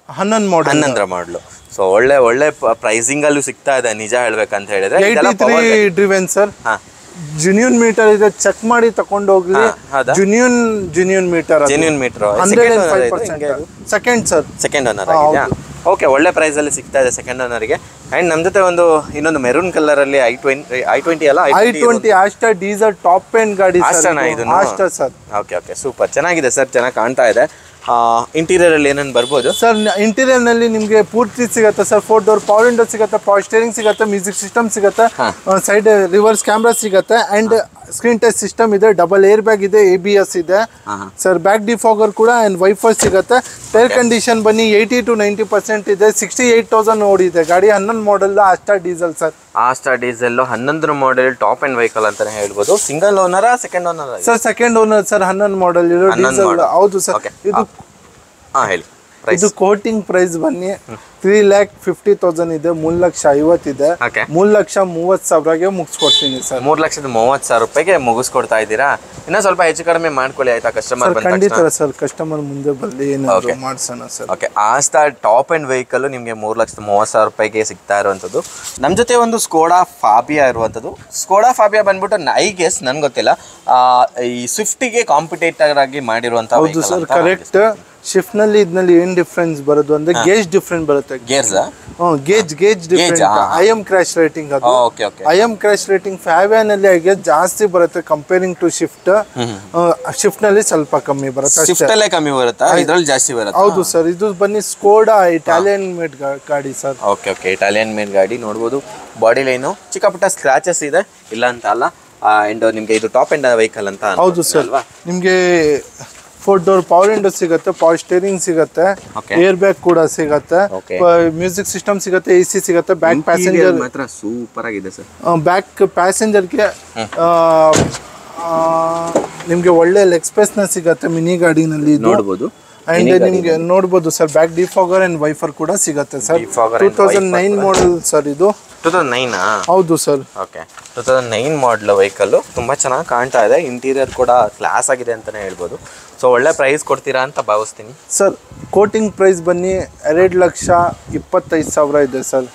2011 ಮಾಡಲು. ಸೊ ಒಳ್ಳೆ ಪ್ರೈಸಿಂಗ್ ಅಲ್ಲೂ ಸಿಗ್ತಾ ಇದೆ ನಿಜ ಹೇಳ್ಬೇಕಂತ ಹೇಳಿದ್ರೆ. 83 ಡ್ರಿವೆನ್ ಸರ್. ಜೆನ್ಯೂನ್ ಮೀಟರ್ ಇದೆ, ಚೆಕ್ ಮಾಡಿ ತಕೊಂಡು ಹೋಗ್ಲಿ. Genuine meter. 105%. Second sir. Second owner ಆಗಿದೆಯಾ? ಓಕೆ, ಒಳ್ಳೆ ಪ್ರೈಸ್ ಅಲ್ಲಿ ಸಿಗ್ತಾ ಇದೆ ಸೆಕೆಂಡ್ ಓನರ್ಗೆ. ಅಂಡ್ ನಮ್ಮ ಜೊತೆ ಇನ್ನೊಂದು ಮೆರೂನ್ ಕಲರ್ ಅಲ್ಲಿ i20 ಅಲ್ಲ, i20 Aster diesel top end ಗಾಡಿ ಸರ್. ಓಕೆ ಸೂಪರ್, ಚೆನ್ನಾಗಿದೆ ಸರ್, ಚೆನ್ನಾಗಿ ಕಾಣ್ತಾ ಇದೆ. ಇಂಟೀರಿಯರ್ ಅಲ್ಲಿ ಏನೇನು ಬರ್ಬೋದು ಸರ್? ಇಂಟೀರಿಯರ್ ನಲ್ಲಿ ನಿಮಗೆ ಪೂರ್ತಿ ಸಿಗುತ್ತೆ ಸರ್. 4 ಡೋರ್ ಪವರ್ ವಿಂಡೋ ಸಿಗುತ್ತೆ, ಪವರ್ ಸ್ಟೇರಿಂಗ್ ಸಿಗುತ್ತೆ, ಮ್ಯೂಸಿಕ್ ಸಿಸ್ಟಮ್ ಸಿಗುತ್ತೆ, ಸೈಡ್ ರಿವರ್ಸ್ ಕ್ಯಾಮ್ರಾ ಸಿಗುತ್ತೆ, ಅಂಡ್ ಸ್ಕ್ರೀನ್ ಟಚ್ ಸಿಸ್ಟಮ್ ಇದೆ, ಡಬಲ್ ಏರ್ ಬ್ಯಾಗ್ ಇದೆ, ABS ಇದೆ ಸರ್, ಬ್ಯಾಕ್ ಡಿಫಾಗರ್ ಕೂಡ ಅಂಡ್ ವೈಫರ್ ಸಿಗುತ್ತೆ. ಟೈರ್ ಕಂಡೀಷನ್ ಬನ್ನಿ 80 to 90% ಇದೆ. 68,000 ಓಡಿದೆ ಗಾಡಿ. 11 model Astor diesel sir. Astor diesel 11 model top end vehicle ಅಂತಾನೆ ಹೇಳ್ಬೋದು. Single owner second owner sir? Second owner sir. 11 ಮಾಡಲ್ ಇರೋ ಡೀಸೆಲ್. ಹೌದು ಸರ್. ಇದು ಹೇಳಿ. ಇದು ಕೋಟಿಂಗ್ ಪ್ರೈಸ್ ಬನ್ನಿ 3,50,000 ಇದೆ. 3,50,000 ಇದೆ. 3,30,000ಗೆ ಮುಗಿಸ್ಕೊಡ್ತೀನಿ ಸರ್. 3,30,000 ರೂಪಾಯಿಗೆ ಮುಗಿಸ್ಕೊಡ್ತಾ ಇದ್ದೀರಾ? ಇನ್ನ ಸ್ವಲ್ಪ ಹೆಚ್ಚು ಕಡಿಮೆ ಮಾಡ್ಕೊಳ್ಳಿ ಆಯ್ತಾ ಕಸ್ಟಮರ್ ಬಂದ ಖಂಡಿತ ಸರ್. ಕಸ್ಟಮರ್ ಮುಂದೆ ಬರಲಿ, ಏನಾದ್ರು ಮಾಡ್ಸೋಣ sir. Okay, Aster top end vehicle ನಿಮಗೆ 3,30,000 ರೂಪಾಯಿಗೆ ಸಿಗ್ತಾ ಇರುವಂಥದ್ದು. ನಮ್ಮ ಜೊತೆ ಒಂದು ಸ್ಕೋಡಾ ಫಾಬಿಯಾ ಇರುವಂಥದ್ದು. ಸ್ಕೋಡಾ ಫಾಬಿಯಾ ಬಂದ್ಬಿಟ್ಟು ಐ ಗೆಸ್ ನನ್ಗೆ ಗೊತ್ತಿಲ್ಲ, ಈ ಸ್ವಿಫ್ಟಿಗೆ ಕಾಂಪಿಟೇಟರ್ ಆಗಿ ಮಾಡಿರುವಂಥ. ಹೌದು ಸರ್, ಕರೆಕ್ಟ್. ಶಿಫ್ಟ್ ನಲ್ಲಿ ಇದರಲ್ಲಿ ಏನ್ ಡಿಫರೆನ್ಸ್ ಬರೋದು ಅಂದ್ರೆ ಗೇಜ್ ಡಿಫರೆಂಟ್ ಬರುತ್ತೆ. Gauge different. IM crash rating ಅದು. IM ಕ್ರಾಶ್ ರೇಟಿಂಗ್ ಫ್ಯಾವಿಯಾನಲ್ಲಿ ಜಾಸ್ತಿ ಬರುತ್ತೆ ಕಂಪೇರಿಂಗ್ ಟು ಶಿಫ್ಟ್. ಶಿಫ್ಟ್ ನಲ್ಲಿ ಸ್ವಲ್ಪ ಕಮ್ಮಿ ಬರುತ್ತೆ. ಶಿಫ್ಟ್ ಅಲ್ಲೇ ಕಮ್ಮಿ ಬರುತ್ತೆ, ಇದರಲ್ಲಿ ಜಾಸ್ತಿ ಬರುತ್ತೆ. ಹೌದು ಸರ್. ಇದು ಬನ್ನಿ ಸ್ಕೋಡಾ ಇಟಾಲಿಯನ್ ಮೇಡ್ ಗಾಡಿ ಸರ್. ಓಕೆ, ಇಟಾಲಿಯನ್ ಮೇಡ್ ಗಾಡಿ. ನೋಡ್ಬೋದು ಬಾಡಿ ಲೈನು ಚಿಕ್ಕ ಪುಟ್ಟ ಸ್ಕ್ರಾಚಸ್ ಇದೆ, ಇಲ್ಲ ಅಂತ ಅಲ್ಲ. ಅಂಡ್ ನಿಮ್ಗೆ ಇದು ಟಾಪ್ ಅಂಡ್ ವೆಹಿಕಲ್ ಅಂತ. ಹೌದು ಸರ್. ನಿಮ್ಗೆ 4 ಡೋರ್ ಪವರ್ ವಿಂಡೋ ಸಿಗುತ್ತೆ, ಪವರ್ ಸ್ಟೇರಿಂಗ್ ಸಿಗುತ್ತೆ, ಏರ್ ಬ್ಯಾಗ್ ಕೂಡ ಸಿಗುತ್ತೆ, ಮ್ಯೂಸಿಕ್ ಸಿಸ್ಟಮ್ ಸಿಗುತ್ತೆ, AC ಸಿಗುತ್ತೆ. ಬ್ಯಾಕ್ ಪ್ಯಾಸೆಂಜರ್ ಮಾತ್ರ ಸೂಪರ್ ಆಗಿದೆ ಸರ್. ಬ್ಯಾಕ್ ಪ್ಯಾಸೆಂಜರ್ಗೆ ನಿಮ್ಗೆ ಒಳ್ಳೆ ಲೆಗ್ ಸ್ಪೇಸ್ ನ ಸಿಗುತ್ತೆ ಮಿನಿ ಗಾಡಿನಲ್ಲಿ. ನೋಡಬಹುದು. ಅಂಡ್ ನಿಮ್ಗೆ ನೋಡಬಹುದು sir, back defogger and wiper ಕೂಡ ಸಿಗುತ್ತೆ ಸರ್. 2009 ಮಾಡಲ್ ಸರ್ ಇದು. 2009? ಹೌದು ಸರ್. ಓಕೆ, 2009 ಮಾಡಲ್ ವೆಹಿಕಲ್. ತುಂಬಾ ಚೆನ್ನಾಗಿ ಕಾಣ್ತಾ ಇದೆ. ಇಂಟೀರಿಯರ್ ಕೂಡ ಕ್ಲಾಸ್ ಆಗಿದೆ ಅಂತಾನೆ ಹೇಳ್ಬೋದು. ಸೊ ಒಳ್ಳೆ ಪ್ರೈಸ್ ಕೊಡ್ತೀರಾ ಅಂತ ಭಾವಿಸ್ತೀನಿ ಸರ್. ಕೋಟಿಂಗ್ ಪ್ರೈಸ್ ಬನ್ನಿ 2,25,000 ಇದೆ ಸರ್.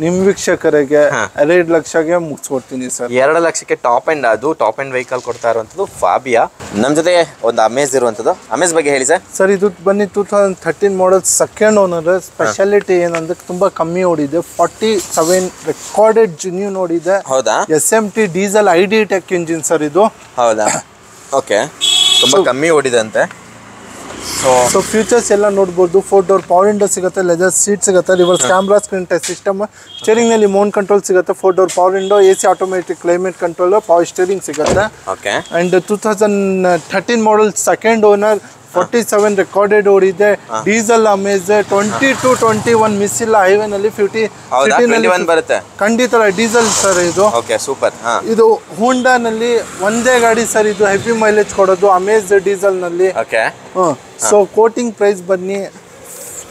ನಿಮ್ ವೀಕ್ಷಕರಿಗೆ 2 ಲಕ್ಷಗೆ ಮುಗಿಸ್ಕೊಡ್ತೀನಿ ಸರ್. 2 ಲಕ್ಷಕ್ಕೆ ಟಾಪ್ ಅಂಡ್, ಅದು ಟಾಪ್ ಅಂಡ್ ವೆಹಿಕಲ್ ಕೊಡ್ತಾ ಇರುವಂತದ್ದು ಫಾಬಿಯಾ. ನಮ್ ಜೊತೆ ಒಂದು ಅಮೇಜ್ ಇರುವಂತದ್ದು. ಅಮೇಜ್ ಬಗ್ಗೆ ಹೇಳಿ ಸರ್. ಸರ್ ಇದು ಬನ್ನಿ 2013 ಮಾಡಲ್ ಸೆಕೆಂಡ್ ಓನರ್. ಸ್ಪೆಷಾಲಿಟಿ ಏನಂದ್ರೆ ತುಂಬಾ ಕಮ್ಮಿ ಓಡಿದೆ. 47 ರೆಕಾರ್ಡೆಡ್ ಜೆನ್ಯೂನ್ ಓಡಿದೆ. ಹೌದಾ? SMT diesel ID tech engine sir ಇದು. ಹೌದಾ? ಓಕೆ, ತುಂಬಾ ಕಮ್ಮಿ ಓಡಿದೆ ಅಂತೆ. ಸೊ ಫ್ಯೂಚರ್ಸ್ ಎಲ್ಲ ನೋಡ್ಬೋದು. 4 ಡೋರ್ ಪವರ್ ವಿಂಡೋ ಸಿಗುತ್ತೆ, ಲೆದರ್ ಸೀಟ್ ಸಿಗುತ್ತೆ, reverse camera, screen touch system, steering ನಲ್ಲಿ ಮೌಂಟ್ ಕಂಟ್ರೋಲ್ ಸಿಗುತ್ತೆ, 4 door power window, AC automatic climate control, power steering ಸಿಗುತ್ತೆ. And 2013 model second owner. 47 recorded ಓಡಿದೆ. Diesel Amaze. 20 to 21 ಮಿಸ್ ಇಲ್ಲ. ಹೈವೇ ನಲ್ಲಿ 50 ಬರುತ್ತೆ. ಖಂಡಿತ ಡೀಸೆಲ್ ಸರ್ ಇದು. Okay, super. ಇದು ಹೋಂಡಾ ನಲ್ಲಿ ಒಂದೇ ಗಾಡಿ ಸರ್ ಇದು ಹೆವಿ ಮೈಲೇಜ್ ಕೊಡೋದು, ಅಮೇಜ್ ಡೀಸೆಲ್ ನಲ್ಲಿ. ಸೊ ಕೋಟಿಂಗ್ ಪ್ರೈಸ್ ಬನ್ನಿ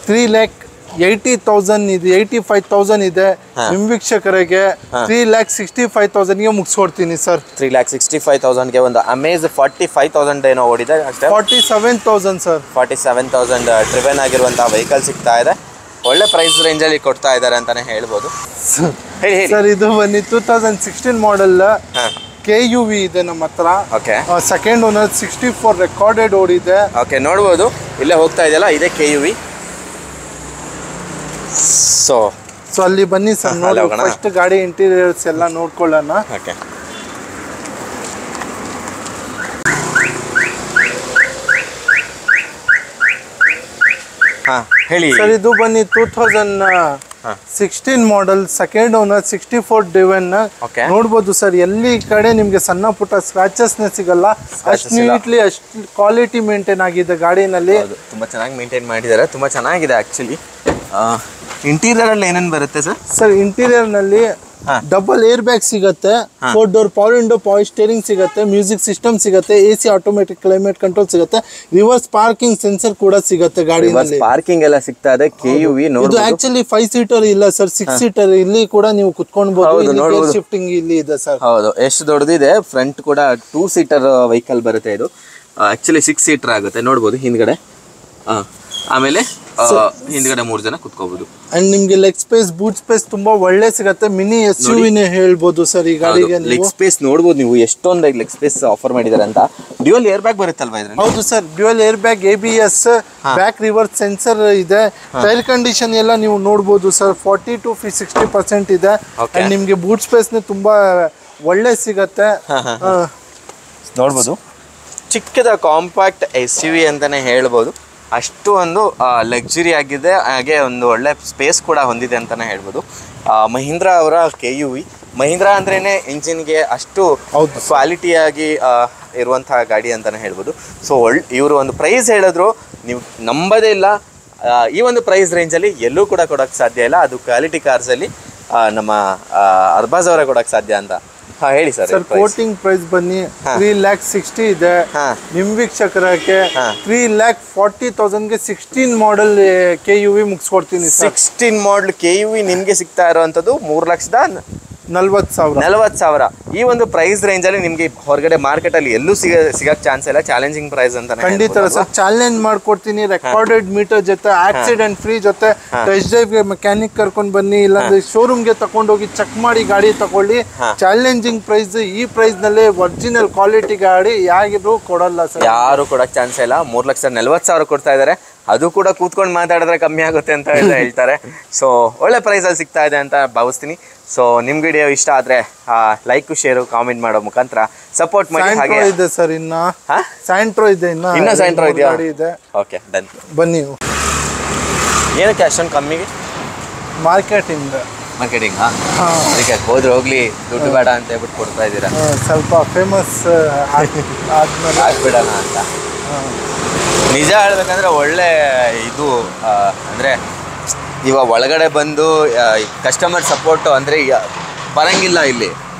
3,80,000 ಇದೆ. 85,000 ಇದೆ. ನಿಮ್ ವೀಕ್ಷಕರಿಗೆ 3,65,000ಗೆ ಮುಗಿಸ್ಕೊಡ್ತೀನಿ ಸರ್. 3,65,000ಗೆ ಒಂದು ಅಮೇಜ್ 45,000 ಏನೋ ಓಡಿದೆ ಅಷ್ಟೇ. 47,000 ಸರ್. 47,000 ಡ್ರಿವೆನ್ ಆಗಿರುವಂತಹ ವೆಹಿಕಲ್ ಸಿಗ್ತಾ ಇದೆ. ಒಳ್ಳೆ ಪ್ರೈಸ್ ರೇಂಜ್ ಅಲ್ಲಿ ಕೊಡ್ತಾ ಇದ್ದಾರೆ ಅಂತಾನೆ ಹೇಳ್ಬೋದು. ಸರ್ ಇದು ಬನ್ನಿ 2016 ಮಾಡಲ್ KUV ಇದೆ ನಮ್ಮ ಹತ್ರ. Second owner. 64 ರೆಕಾರ್ಡೆಡ್ ಓಡಿದೆ. ಓಕೆ, ನೋಡ್ಬೋದು ಇಲ್ಲೇ ಹೋಗ್ತಾ ಇದೆಯಲ್ಲ, ಇದೇ KUV. ಸೊ ಅಲ್ಲಿ ಬನ್ನಿ ಸರ್, ನೋಡಿ ಫಸ್ಟ್ ಗಾಡಿ ಇಂಟೀರಿಯರ್ಸ್ ಎಲ್ಲ ನೋಡ್ಕೊಳ್ಳೋಣ. ಹೇಳಿ ಸರ್. ಇದು ಬನ್ನಿ 2000 16 ಮಾಡಲ್, ಸೆಕೆಂಡ್ ಓನರ್, 64 ಡಿವನ್. Okay. ನೋಡ್ಬೋದು ಸರ್, ಎಲ್ಲಿ ಕಡೆ ನಿಮ್ಗೆ ಸಣ್ಣ ಪುಟ್ಟ ಸ್ಕ್ರಾಚಸ್ನೇ ಸಿಗಲ್ಲ. ಅಷ್ಟು ನೀಟ್ಲಿ, ಅಷ್ಟು ಕ್ವಾಲಿಟಿ ಮೇಂಟೈನ್ ಆಗಿದೆ ಗಾಡಿನಲ್ಲಿ. ತುಂಬಾ ಚೆನ್ನಾಗಿ ಮೇಂಟೈನ್ ಮಾಡಿದ್ದಾರೆ, ತುಂಬಾ ಚೆನ್ನಾಗಿದೆ ಆಕ್ಚುಲಿ. ಇಂಟೀರಿಯರ್ ಅಲ್ಲಿ ಏನೇನು ಬರುತ್ತೆ ಸರ್? ಸರ್ ಇಂಟೀರಿಯರ್ ನಲ್ಲಿ ಡಬಲ್ ಏರ್ ಬ್ಯಾಗ್ ಸಿಗುತ್ತೆ, 4 door power window, power steering ಸಿಗುತ್ತೆ, ಮ್ಯೂಸಿಕ್ ಸಿಸ್ಟಮ್ ಸಿಗುತ್ತೆ, AC ಆಟೋಮೆಟಿಕ್ ಕ್ಲೈಮೇಟ್ ಕಂಟ್ರೋಲ್ ಸಿಗುತ್ತೆ, ರಿವರ್ಸ್ ಪಾರ್ಕಿಂಗ್ ಸೆನ್ಸರ್ ಕೂಡ ಸಿಗುತ್ತೆ ಗಾಡಿನಲ್ಲಿ. ಪಾರ್ಕಿಂಗ್ ಎಲ್ಲ ಸಿಗ್ತಾ ಇದೆ. KUV ಇದು ಆಕ್ಚುಲಿ 5 ಸೀಟರ್ ಇಲ್ಲ ಸರ್, 6 ಸೀಟರ್. ಇಲ್ಲಿ ಕೂಡ ನೀವು ಕುತ್ಕೊಳ್ಬಹುದು, ಶಿಫ್ಟಿಂಗ್ ಇಲ್ಲಿ ಇದೆ ಸರ್. ಹೌದು, ಎಷ್ಟು ದೊಡ್ಡದಿದೆ. ಫ್ರಂಟ್ ಕೂಡ 2 ಸೀಟರ್ ವೆಹಿಕಲ್ ಬರುತ್ತೆ. ಇದು ಆಕ್ಚುಲಿ 6 ಸೀಟರ್ ಆಗುತ್ತೆ. ನೋಡ್ಬೋದು ಹಿಂದ್ಗಡೆ. ಆಮೇಲೆ ಹಿಂದ್ಗಡೆ 3 ಜನ ಕುತ್ಕೋಬಹುದು. ಅಂಡ್ ನಿಮ್ಗೆ ಲೆಗ್ ಸ್ಪೇಸ್, ಬೂಟ್ ಸ್ಪೇಸ್ ತುಂಬಾ ಒಳ್ಳೆ ಸಿಗುತ್ತೆ. ಮಿನಿ SUV ನೇ ಹೇಳ್ಬೋದು ಸರ್ ಈ ಗಾಡಿಗೆ. ಲೆಗ್ ಸ್ಪೇಸ್ ನೋಡ್ಬೋದು ನೀವು, ಎಷ್ಟೊಂದು ಲೆಗ್ ಸ್ಪೇಸ್ ಆಫರ್ ಮಾಡಿದ್ದಾರೆ ಅಂತ. ಡ್ಯುಯಲ್ ಏರ್ ಬ್ಯಾಗ್ ಬರುತ್ತಲ್ವಾ ಇದ್ರಲ್ಲಿ? ಹೌದು sir, dual air bag, ABS, back reverse sensor ಇದೆ. ಟೈರ್ ಕಂಡೀಷನ್ ಎಲ್ಲ ನೀವು ನೋಡ್ಬೋದು ಸರ್, 40 to 60% ಇದೆ. ಅಂಡ್ ನಿಮ್ಗೆ ಬೂಟ್ ಸ್ಪೇಸ್ ತುಂಬಾ ಒಳ್ಳೆ ಸಿಗತ್ತೆ. ನೋಡ್ಬೋದು, ಚಿಕ್ಕದ ಕಾಂಪ್ಯಾಕ್ಟ್ SUV ಅಂತಾನೆ ಹೇಳ್ಬೋದು. ಅಷ್ಟು ಒಂದು ಲಕ್ಸುರಿ ಆಗಿದೆ, ಹಾಗೆ ಒಂದು ಒಳ್ಳೆ ಸ್ಪೇಸ್ ಕೂಡ ಹೊಂದಿದೆ ಅಂತಾನೆ ಹೇಳ್ಬೋದು. ಮಹೀಂದ್ರಾ ಅವರ KUV. ಮಹೀಂದ್ರಾ ಅಂದ್ರೇನೆ ಇಂಜಿನ್ಗೆ ಅಷ್ಟು ಕ್ವಾಲಿಟಿಯಾಗಿ ಇರುವಂತಹ ಗಾಡಿ ಅಂತಾನೆ ಹೇಳ್ಬೋದು. ಸೊ ಇವರು ಒಂದು ಪ್ರೈಸ್ ಹೇಳಿದ್ರು ನೀವು ನಂಬೋದೇ ಇಲ್ಲ. ಈ ಒಂದು ಪ್ರೈಸ್ ರೇಂಜಲ್ಲಿ ಎಲ್ಲೂ ಕೂಡ ಕೊಡೋಕ್ಕೆ ಸಾಧ್ಯ ಇಲ್ಲ. ಅದು ಕ್ವಾಲಿಟಿ ಕಾರ್ಸಲ್ಲಿ ನಮ್ಮ ಅರ್ಬಾಜ್ ಅವರೇ ಕೊಡೋಕ್ಕೆ ಸಾಧ್ಯ ಅಂತ. ಹೇಳಿ ಸರ್. ಸರ್ ಕೋಟಿಂಗ್ ಪ್ರೈಸ್ ಬನ್ನಿ 3,60,000 ಇದೆ. ನಿಮ್ ವೀಕ್ಷಕರಕ್ಕೆ 3,40,000ಗೆ 16 ಮಾಡಲ್ KUV ಮುಗಿಸ್ಕೊಡ್ತೀನಿ. 16 ಮಾಡಲ್ KUV ನಿಮ್ಗೆ ಸಿಗ್ತಾ ಇರುವಂತದ್ದು 3,40,000. ಈ ಒಂದು ಪ್ರೈಸ್ ರೇಂಜ್ ಅಲ್ಲಿ ನಿಮ್ಗೆ ಹೊರಗಡೆ ಮಾರ್ಕೆಟ್ ಅಲ್ಲಿ ಎಲ್ಲೂ ಸಿಗಕ್ ಚಾನ್ಸ್ ಇಲ್ಲ. ಚಾಲೆಂಜಿಂಗ್ ಪ್ರೈಸ್ ಅಂತ ಖಂಡಿತ ಸರ್, ಚಾಲೆಂಜ್ ಮಾಡ್ಕೊಡ್ತೀನಿ. ರೆಕಾರ್ಡೆಡ್ ಮೀಟರ್ ಜೊತೆ, ಆಕ್ಸಿಡೆಂಟ್ ಫ್ರೀ ಜೊತೆ, ಟೆಸ್ಟ್ ಡ್ರೈವ್ಗೆ ಮೆಕ್ಯಾನಿಕ್ ಕರ್ಕೊಂಡ್ ಬನ್ನಿ, ಇಲ್ಲಾಂದ್ರೆ ಶೋರೂಮ್ಗೆ ತಕೊಂಡೋಗಿ ಚೆಕ್ ಮಾಡಿ ಗಾಡಿ ತಗೊಳ್ಳಿ. Challenging price. ಈ ಪ್ರೈಸ್ ನಲ್ಲಿ ಒರಿಜಿನಲ್ ಕ್ವಾಲಿಟಿ ಗಾಡಿ ಯಾರು ಕೊಡಲ್ಲ ಸರ್, ಯಾರು ಕೊಡಕ್ ಚಾನ್ಸ್ ಇಲ್ಲ. 3,40,000 ಕೊಡ್ತಾ ಇದಾರೆ. ಅದು ಕೂಡ ಕೂತ್ಕೊಂಡು ಮಾತಾಡಿದ್ರೆ ಕಮ್ಮಿ ಆಗುತ್ತೆ ಅಂತ ಹೇಳ್ತಾರೆ. ಸೊ ಒಳ್ಳೆ ಪ್ರೈಸಲ್ಲಿ ಸಿಗ್ತಾ ಇದೆ ಅಂತ ಭಾವಿಸ್ತೀನಿ. ಸೊ ನಿಮ್ ವಿಡಿಯೋ ಇಷ್ಟ ಆದ್ರೆ ಲೈಕ್, ಶೇರು, ಕಾಮೆಂಟ್ ಮಾಡೋ ಮುಖಾಂತರ ಸಪೋರ್ಟ್ ಮಾಡಿ. ಹಾಗೆ ಇದೆ ಸರ್, ಇನ್ನ ಸ್ಯಾಂಟ್ರೋ ಇದೆ, ಇನ್ನ ಸ್ಯಾಂಟ್ರೋ ಇದೆಯಾ? Okay, done. ಬನ್ನಿ. ಏನಕ್ಕೆ ಅಷ್ಟೊಂದು ಕಮ್ಮಿಗೆ? ಮಾರ್ಕೆಟಿಂಗ್ ಅದಕ್ಕೆ ಹೋದ್ರೆ ಹೋಗ್ಲಿ, ದುಡ್ಡು ಬೇಡ ಅಂತ ಹೇಳ್ಬಿಟ್ಟು ಕೊಡ್ತಾ ಇದ್ದೀರಾ. ಸ್ವಲ್ಪ ಫೇಮಸ್ ಆದ್ಮೇಲೆ ಆಗ್ಬಿಡೋಣ ಅಂತ. ನಿಜ ಹೇಳ್ಬೇಕಂದ್ರೆ ಒಳ್ಳೆ ಇದು ಅಂದರೆ ಇವಾಗ ಒಳಗಡೆ ಬಂದು ಕಸ್ಟಮರ್ ಸಪೋರ್ಟು ಅಂದರೆ ಬರಂಗಿಲ್ಲ ಇಲ್ಲಿ.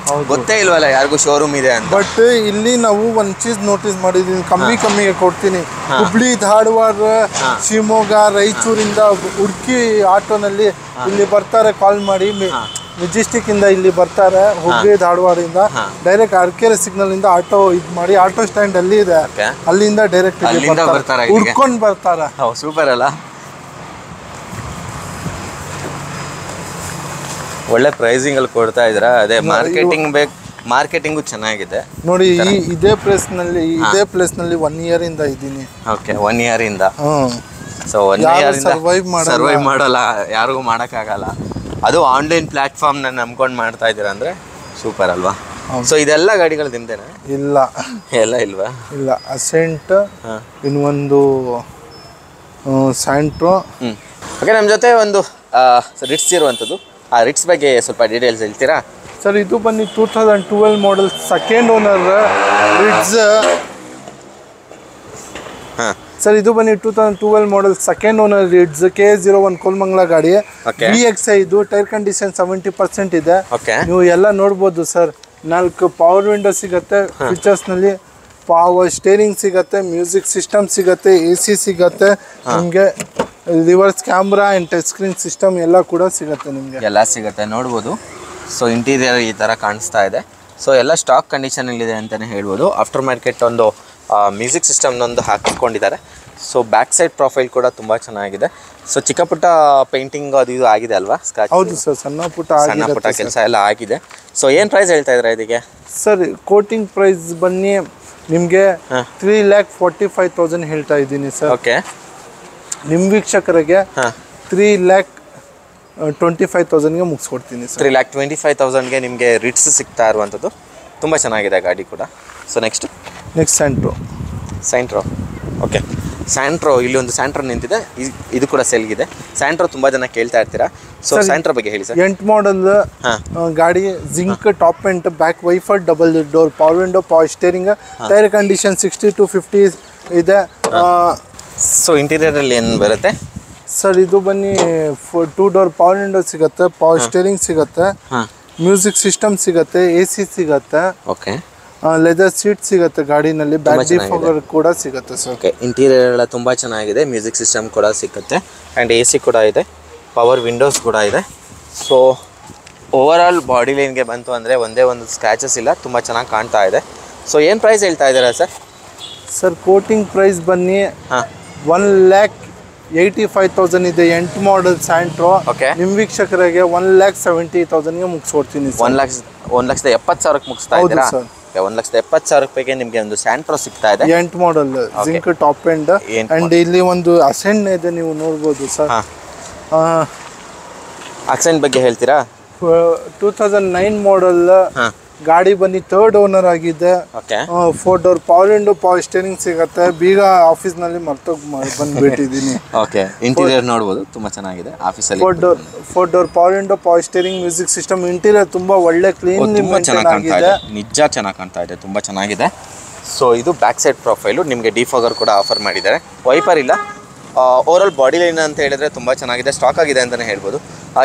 ಗೊತ್ತೇ ಇಲ್ವಲ್ಲ ಯಾರಿಗೂ ಶೋರೂಮ್ ಇದೆ ಅಂತ. ಬಟ್ ಇಲ್ಲಿ ನಾವು ಒಂದು ಚೀಸ್ ನೋಟಿಸ್ ಮಾಡಿದೀನಿ, ಕಮ್ಮಿಗೆ ಕೊಡ್ತೀನಿ. ಹುಬ್ಳಿ, ಧಾರವಾಡ, ಶಿವಮೊಗ್ಗ, ರಾಯಚೂರಿಂದ ಹುಡುಕಿ ಆಟೋನಲ್ಲಿ ಇಲ್ಲಿ ಬರ್ತಾರೆ. ಕಾಲ್ ಮಾಡಿ ಮೆಜೆಸ್ಟಿಕ್ ಇಂದ ಇಲ್ಲಿ ಬರ್ತಾರೆ. ಹುಬ್ಳಿ, ಧಾರವಾಡದಿಂದ ಡೈರೆಕ್ಟ್ ಅರಕೆರೆ ಸಿಗ್ನಲ್ ಇಂದ ಆಟೋ ಮಾಡಿ, ಆಟೋ ಸ್ಟ್ಯಾಂಡ್ ಅಲ್ಲಿ ಇದೆ, ಅಲ್ಲಿಂದ ಡೈರೆಕ್ಟ್ ಹುಡ್ಕೊಂಡು ಬರ್ತಾರೆ. ಸೂಪರ್ ಅಲ್ಲ, ಒಳ್ಳೆ ಪ್ರೈಸಿಂಗ್ ಅಲ್ಲಿ ಕೊಡ್ತಾ ಇದ್ರ. ಅದೇ ಮಾರ್ಕೆಟಿಂಗು ಚೆನ್ನಾಗಿದೆ ನೋಡಿ. ಇದೇ ಪ್ಲೇಸ್ ನಲ್ಲಿ 1 year ಇಂದ ಇದ್ದೀನಿ. ಓಕೆ, 1 year ಇಂದ. ಸೊ 1 year ಇಂದ ಸರ್ವೈವ್ ಮಾಡಲ್ಲ, ಯಾರಿಗೂ ಮಾಡೋಕ್ಕಾಗಲ್ಲ. ಅದು ಆನ್ಲೈನ್ ಪ್ಲಾಟ್ಫಾರ್ಮ್ನ ನಂಬ್ಕೊಂಡು ಮಾಡ್ತಾ ಇದ್ದೀರಾ ಅಂದರೆ ಸೂಪರ್ ಅಲ್ವಾ? ಸೊ ಇದೆಲ್ಲ ಗಾಡಿಗಳು ನಿಮ್ದೇನಾ? ಇಲ್ಲ, ಎಲ್ಲ ಇಲ್ವಾ? ಇಲ್ಲ, ಅಸೆಂಟ್, ಇನ್ನೊಂದು ಸ್ಯಾಂಟ್ರೋ. ಓಕೆ, ನಮ್ಮ ಜೊತೆ ಒಂದು ರಿಟ್ಸ್ ಇರುವಂಥದ್ದು. ಆ ರಿಟ್ಸ್ ಬಗ್ಗೆ ಸ್ವಲ್ಪ ಡೀಟೇಲ್ಸ್ ಹೇಳ್ತೀರಾ ಸರ್? ಇದು ಬನ್ನಿ 2012 ಮಾಡಲ್, ಸೆಕೆಂಡ್ ಓನರ್ ರಿಟ್ಸ್. ಸರ್ ಇದು ಬನ್ನಿ 2012 ಮಾಡಲ್, ಸೆಕೆಂಡ್ ಓನರ್ ರಿಟ್ಸ್, KA01 ಕೋಲ್ಮಂಗ್ಲಾ ಗಾಡಿ. VXI ಇದು. ಟೈರ್ ಕಂಡೀಷನ್ 70% ಇದೆ. ನೀವು ಎಲ್ಲ ನೋಡ್ಬೋದು ಸರ್. 4 ಪವರ್ ವಿಂಡೋ ಸಿಗುತ್ತೆ ಫೀಚರ್ಸ್ ನಲ್ಲಿ, ಪವರ್ ಸ್ಟೇರಿಂಗ್ ಸಿಗುತ್ತೆ, ಮ್ಯೂಸಿಕ್ ಸಿಸ್ಟಮ್ ಸಿಗುತ್ತೆ, AC ಸಿಗುತ್ತೆ ನಿಮಗೆ, reverse camera and touch screen system ಎಲ್ಲ ಕೂಡ ಸಿಗುತ್ತೆ ನಿಮಗೆ. ಎಲ್ಲ ಸಿಗುತ್ತೆ ನೋಡ್ಬೋದು. ಸೊ ಇಂಟೀರಿಯರ್ ಈ ಥರ ಕಾಣಿಸ್ತಾ ಇದೆ. ಸೊ ಎಲ್ಲ ಸ್ಟಾಕ್ ಕಂಡೀಷನಲ್ಲಿದೆ ಅಂತಲೇ ಹೇಳ್ಬೋದು. ಆಫ್ಟರ್ ಮಾರ್ಕೆಟ್ ಒಂದು ಮ್ಯೂಸಿಕ್ ಸಿಸ್ಟಮ್ನೊಂದು ಹಾಕಿಕೊಂಡಿದ್ದಾರೆ. ಸೊ ಬ್ಯಾಕ್ ಸೈಡ್ ಪ್ರೊಫೈಲ್ ಕೂಡ ತುಂಬ ಚೆನ್ನಾಗಿದೆ. ಸೊ ಚಿಕ್ಕ ಪುಟ್ಟ ಪೇಂಟಿಂಗ್ ಅದು ಇದು ಆಗಿದೆ ಅಲ್ವಾ? ಸ್ಕ್ರಾಚ್. ಹೌದು ಸರ್, ಸಣ್ಣ ಪುಟ್ಟ ಕೆಲಸ ಎಲ್ಲ ಆಗಿದೆ. ಸೊ ಏನು ಪ್ರೈಸ್ ಹೇಳ್ತಾ ಇದ್ದೀರಾ ಇದಕ್ಕೆ ಸರ್? ಕೋಟಿಂಗ್ ಪ್ರೈಸ್ ಬನ್ನಿ ನಿಮಗೆ 3,45,000 ಹೇಳ್ತಾ ಇದ್ದೀನಿ ಸರ್. ಓಕೆ, ನಿಮ್ಮ ವೀಕ್ಷಕರಿಗೆ 3,25,000ಗೆ ಮುಗಿಸ್ಕೊಡ್ತೀನಿ ಸರ್. 3,25,000ಗೆ ನಿಮಗೆ ರಿಟ್ಸ್ ಸಿಗ್ತಾ ಇರುವಂಥದ್ದು. ತುಂಬ ಚೆನ್ನಾಗಿದೆ ಗಾಡಿ ಕೂಡ. So next Santro. Okay, Santro, ಇಲ್ಲಿ ಒಂದು ಸ್ಯಾಂಟ್ರೋ ನಿಂತಿದೆ, ಇದು ಕೂಡ ಸೆಲ್ಗಿದೆ. ಸ್ಯಾಂಟ್ರೋ ತುಂಬಾ ಜನ ಕೇಳ್ತಾ ಇರ್ತೀರಾ, ಸೊ ಸ್ಯಾಂಟ್ರೋ ಬಗ್ಗೆ ಹೇಳಿ ಸರ್. 8 ಮಾಡಲ್ ಗಾಡಿ, zinc top end, back wiper, double door, power window, power steering, tyre condition 60 to 50 ಇದೆ. ಸೊ ಇಂಟೀರಿಯರ್ ಅಲ್ಲಿ ಏನು ಬರುತ್ತೆ ಸರ್? ಇದು ಬನ್ನಿ 2 ಡೋರ್ ಪವರ್ ವಿಂಡೋ ಸಿಗುತ್ತೆ, ಪವರ್ ಸ್ಟೇರಿಂಗ್ ಸಿಗುತ್ತೆ, ಮ್ಯೂಸಿಕ್ ಸಿಸ್ಟಮ್ ಸಿಗುತ್ತೆ, AC ಸಿಗುತ್ತೆ, ಓಕೆ, ಲೆದರ್ ಸೀಟ್ ಸಿಗುತ್ತೆ ಗಾಡಿನಲ್ಲಿ, ಬ್ಯಾಕ್ ಡಿಫಾಗರ್ ಕೂಡ ಸಿಗುತ್ತೆ ಸರ್. ಓಕೆ, ಇಂಟೀರಿಯರ್ ಎಲ್ಲ ತುಂಬ ಚೆನ್ನಾಗಿದೆ, ಮ್ಯೂಸಿಕ್ ಸಿಸ್ಟಮ್ ಕೂಡ ಸಿಗುತ್ತೆ ಆ್ಯಂಡ್ AC ಕೂಡ ಇದೆ, ಪವರ್ ವಿಂಡೋಸ್ ಕೂಡ ಇದೆ. ಸೊ ಓವರ್ ಆಲ್ ಬಾಡಿ ಲೈನ್ಗೆ ಬಂತು ಅಂದರೆ ಒಂದೇ ಒಂದು ಸ್ಕ್ರ್ಯಾಚಸ್ ಇಲ್ಲ, ತುಂಬ ಚೆನ್ನಾಗಿ ಕಾಣ್ತಾ ಇದೆ. ಸೊ ಏನು ಪ್ರೈಸ್ ಹೇಳ್ತಾ ಇದ್ದೀರಾ ಸರ್? ಸರ್ ಕೋಟಿಂಗ್ ಪ್ರೈಸ್ ಬನ್ನಿ 1,85,000 ಇದೆ. 8 ಮಾಡಲ್ ಸ್ಯಾಂಟ್ರೋ. ಓಕೆ, ನಿಮ್ಮ ವೀಕ್ಷಕರಿಗೆ 1,70,000ಗೆ ಮುಗಿಸ್ಕೊಡ್ತೀನಿ. 1,70,000ಕ್ಕೆ ಮುಗಿಸ್ತಾ ಇದ್ದೀರಾ? 1,70,000 ರೂಪಾಯಿಗೆ ನಿಮಗೆ ಒಂದು ಸ್ಯಾಂಟ್ರೋ ಸಿಗ್ತಾ ಇದೆ. 8 ಮಾಡಲ್ ಜಿಂಕ್ ಟಾಪ್ ಎಂಡ್ ಅಂಡ್ ಇಲ್ಲಿ ಒಂದು ಅಸೆಂಡ್ ಇದೆ, ನೀವು ನೋಡ್ಬೋದು ಸರ್. ಅಕ್ಸೆಂಟ್ ಬಗ್ಗೆ ಹೇಳ್ತೀರಾ? 2009 ಮಾಡಲ್ ಗಾಡಿ ಬನ್ನಿ 3rd ಓನರ್ ಆಗಿದೆ. Okay, 4 door power window, power steering ಸಿಗುತ್ತೆ. ಬೀಗ ಆಫೀಸ್ನಲ್ಲಿ ಬಂದ್ಬಿಟ್ಟಿದ್ದೀನಿ. ಓಕೆ, ಇಂಟೀರಿಯರ್ ನೋಡ್ಬೋದು, ತುಂಬ ಚೆನ್ನಾಗಿದೆ. ಆಫೀಸಲ್ಲಿ 4 door power window, power steering, music system, interior ತುಂಬ ಒಳ್ಳೆ ಕ್ಲೀನ್ ಆಗಿದೆ. ನಿಜ ಚೆನ್ನಾಗಿ ಕಾಣ್ತಾ ಇದೆ, ತುಂಬ ಚೆನ್ನಾಗಿದೆ. ಸೊ ಇದು ಬ್ಯಾಕ್ ಸೈಡ್ ಪ್ರೊಫೈಲು, ನಿಮಗೆ ಡಿಫಾಗರ್ ಕೂಡ ಆಫರ್ ಮಾಡಿದ್ದಾರೆ. ವೈಪರ್ ಇಲ್ಲ. ಓವರಾಲ್ ಬಾಡಿ ಲೈನ್ ಅಂತ ಹೇಳಿದ್ರೆ ತುಂಬ ಚೆನ್ನಾಗಿದೆ, ಸ್ಟಾಕ್ ಆಗಿದೆ ಅಂತಲೇ ಹೇಳ್ಬೋದು.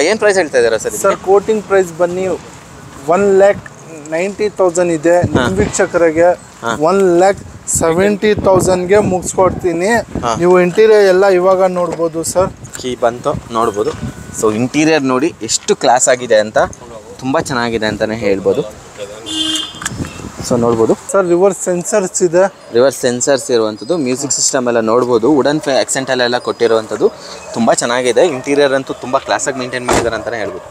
ಏನು ಪ್ರೈಸ್ ಹೇಳ್ತಾ ಇದ್ದೀರಾ ಸರ್? ಸರ್ ಕೋಟಿಂಗ್ ಪ್ರೈಸ್ ಬನ್ನಿ 1,90,000 ಇದೆ. ನಿಮ್ಮ ವೀಕ್ಷಕರಿಗೆ 1,70,000ಗೆ ಮುಗಿಸ್ಕೊಡ್ತೀನಿ. ನೀವು ಇಂಟೀರಿಯರ್ ಎಲ್ಲ ಇವಾಗ ನೋಡ್ಬೋದು ಸರ್. ಕೀ ಬಂತು ನೋಡ್ಬೋದು. ಸೊ ಇಂಟೀರಿಯರ್ ನೋಡಿ ಎಷ್ಟು ಕ್ಲಾಸ್ ಆಗಿದೆ ಅಂತ, ತುಂಬ ಚೆನ್ನಾಗಿದೆ ಅಂತಲೇ ಹೇಳ್ಬೋದು. ಸೊ ನೋಡ್ಬೋದು ಸರ್, ರಿವರ್ಸ್ ಸೆನ್ಸರ್ಸ್ ಇದೆ. ರಿವರ್ಸ್ ಸೆನ್ಸರ್ಸ್ ಇರುವಂಥದ್ದು, ಮ್ಯೂಸಿಕ್ ಸಿಸ್ಟಮ್ ಎಲ್ಲ ನೋಡ್ಬೋದು, ವುಡನ್ ಆಕ್ಸೆಂಟಲ್ಲೆಲ್ಲ ಕೊಟ್ಟಿರುವಂಥದ್ದು ತುಂಬ ಚೆನ್ನಾಗಿದೆ. ಇಂಟೀರಿಯರ್ ಅಂತೂ ತುಂಬ ಕ್ಲಾಸಾಗಿ ಮೇಂಟೈನ್ ಮಾಡಿದ್ದಾರೆ ಅಂತಲೇ ಹೇಳ್ಬೋದು.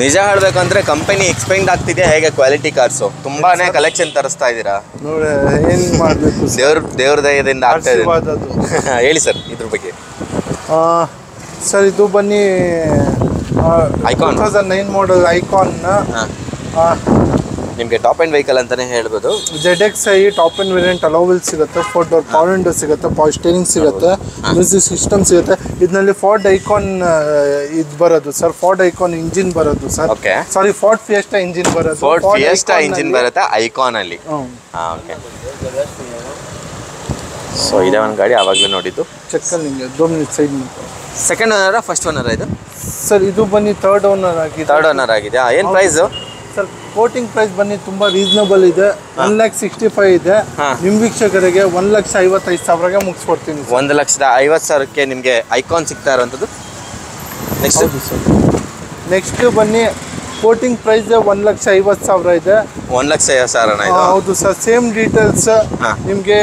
ನಿಜ ಹೇಳಬೇಕಂದ್ರೆ ಕಂಪನಿ ಎಕ್ಸ್ಪೆಂಡ್ ಆಗ್ತಿದೆ ಹೇಗೆ ಕ್ವಾಲಿಟಿ ಕಾರ್ಸು, ತುಂಬಾನೇ ಕಲೆಕ್ಷನ್ ತರಿಸ್ತಾ ಇದ್ದೀರಾ. ನೋಡಿ ಏನು ಮಾಡಬೇಕು, ದೇವ್ರ ದಯದಿಂದ ಆಗ್ತಾ ಇದೆ. ಹೇಳಿ ಸರ್ ಇದ್ರ ಬಗ್ಗೆ. ಸರ್ ಇದು ಬನ್ನಿ ಐಕಾನ್ 2009 ಮಾಡಲ್ ಐಕಾನ್. ನಿಮಗೆ ಟಾಪ್ ಎಂಡ್ ವೆಹಿಕಲ್ ಅಂತಾನೆ ಹೇಳ್ಬೋದು. ZXi top end variant alloy wheel ಸಿಗುತ್ತೆ, 4 ಡೋರ್ ಪವರ್ ವಿಂಡೋ ಸಿಗುತ್ತೆ, ಪವರ್ ಸ್ಟೇರಿಂಗ್ ಸಿಗುತ್ತೆ, ಮ್ಯೂಸಿಕ್ ಸಿಸ್ಟಮ್ ಸಿಗುತ್ತೆ. ಇದರಲ್ಲಿ ಫೋರ್ಡ್ ಐಕಾನ್ ಇದು ಬರೋದು ಸರ್, ಫೋರ್ಡ್ ಐಕಾನ್ ಇಂಜಿನ್ ಬರೋದು sir. Okay, sorry Ford Fiesta engine ಬರೋದು. ಫೋರ್ಡ್ ಫಿಯೆಸ್ಟಾ ಇಂಜಿನ್ ಬರುತ್ತೆ ಐಕಾನ್ ಅಲ್ಲಿ. ಓಕೆ, ಸೊ ಇದೇ ಒಂದು ಗಾಡಿ ಆವಾಗಲೇ ನೋಡಿದ್ದು. ಚೆಕ್ಕಲ್ಲಿ ನಿಮಗೆ 2 ಮಿನಿಟ್ ಸೈಡ್ ಮಾಡ್ತಾರೆ. ಸೆಕೆಂಡ್ ಓನರಾ ಫಸ್ಟ್ ಓನರಾ ಇದು? ಸರ್ ಇದು ಬನ್ನಿ 3rd ಓನರ್ ಆಗಿದೆ. 3rd ಓನರ್ ಆಗಿದೆ. ಏನು ಪ್ರೈಸು ಸರ್? ಕೋಟಿಂಗ್ ಪ್ರೈಸ್ ಬನ್ನಿ ತುಂಬ ರೀಸನಬಲ್ ಇದೆ, 1,65,000 ಇದೆ. ನಿಮ್ಮ ವೀಕ್ಷಕರಿಗೆ 1,55,000ಗೆ ಮುಗಿಸ್ಕೊಡ್ತೀನಿ. 1,50,000ಕ್ಕೆ ನಿಮಗೆ ಐಕಾನ್ ಸಿಗ್ತಾ ಇರೋಂಥದ್ದು. ನೆಕ್ಸ್ಟ್ ಬನ್ನಿ ಕೋಟಿಂಗ್ ಪ್ರೈಸ್ 1,50,000 ಇದೆ. 1,50,000 ಹೌದು ಸರ್, ಸೇಮ್ ಡೀಟೇಲ್ಸ್ ನಿಮಗೆ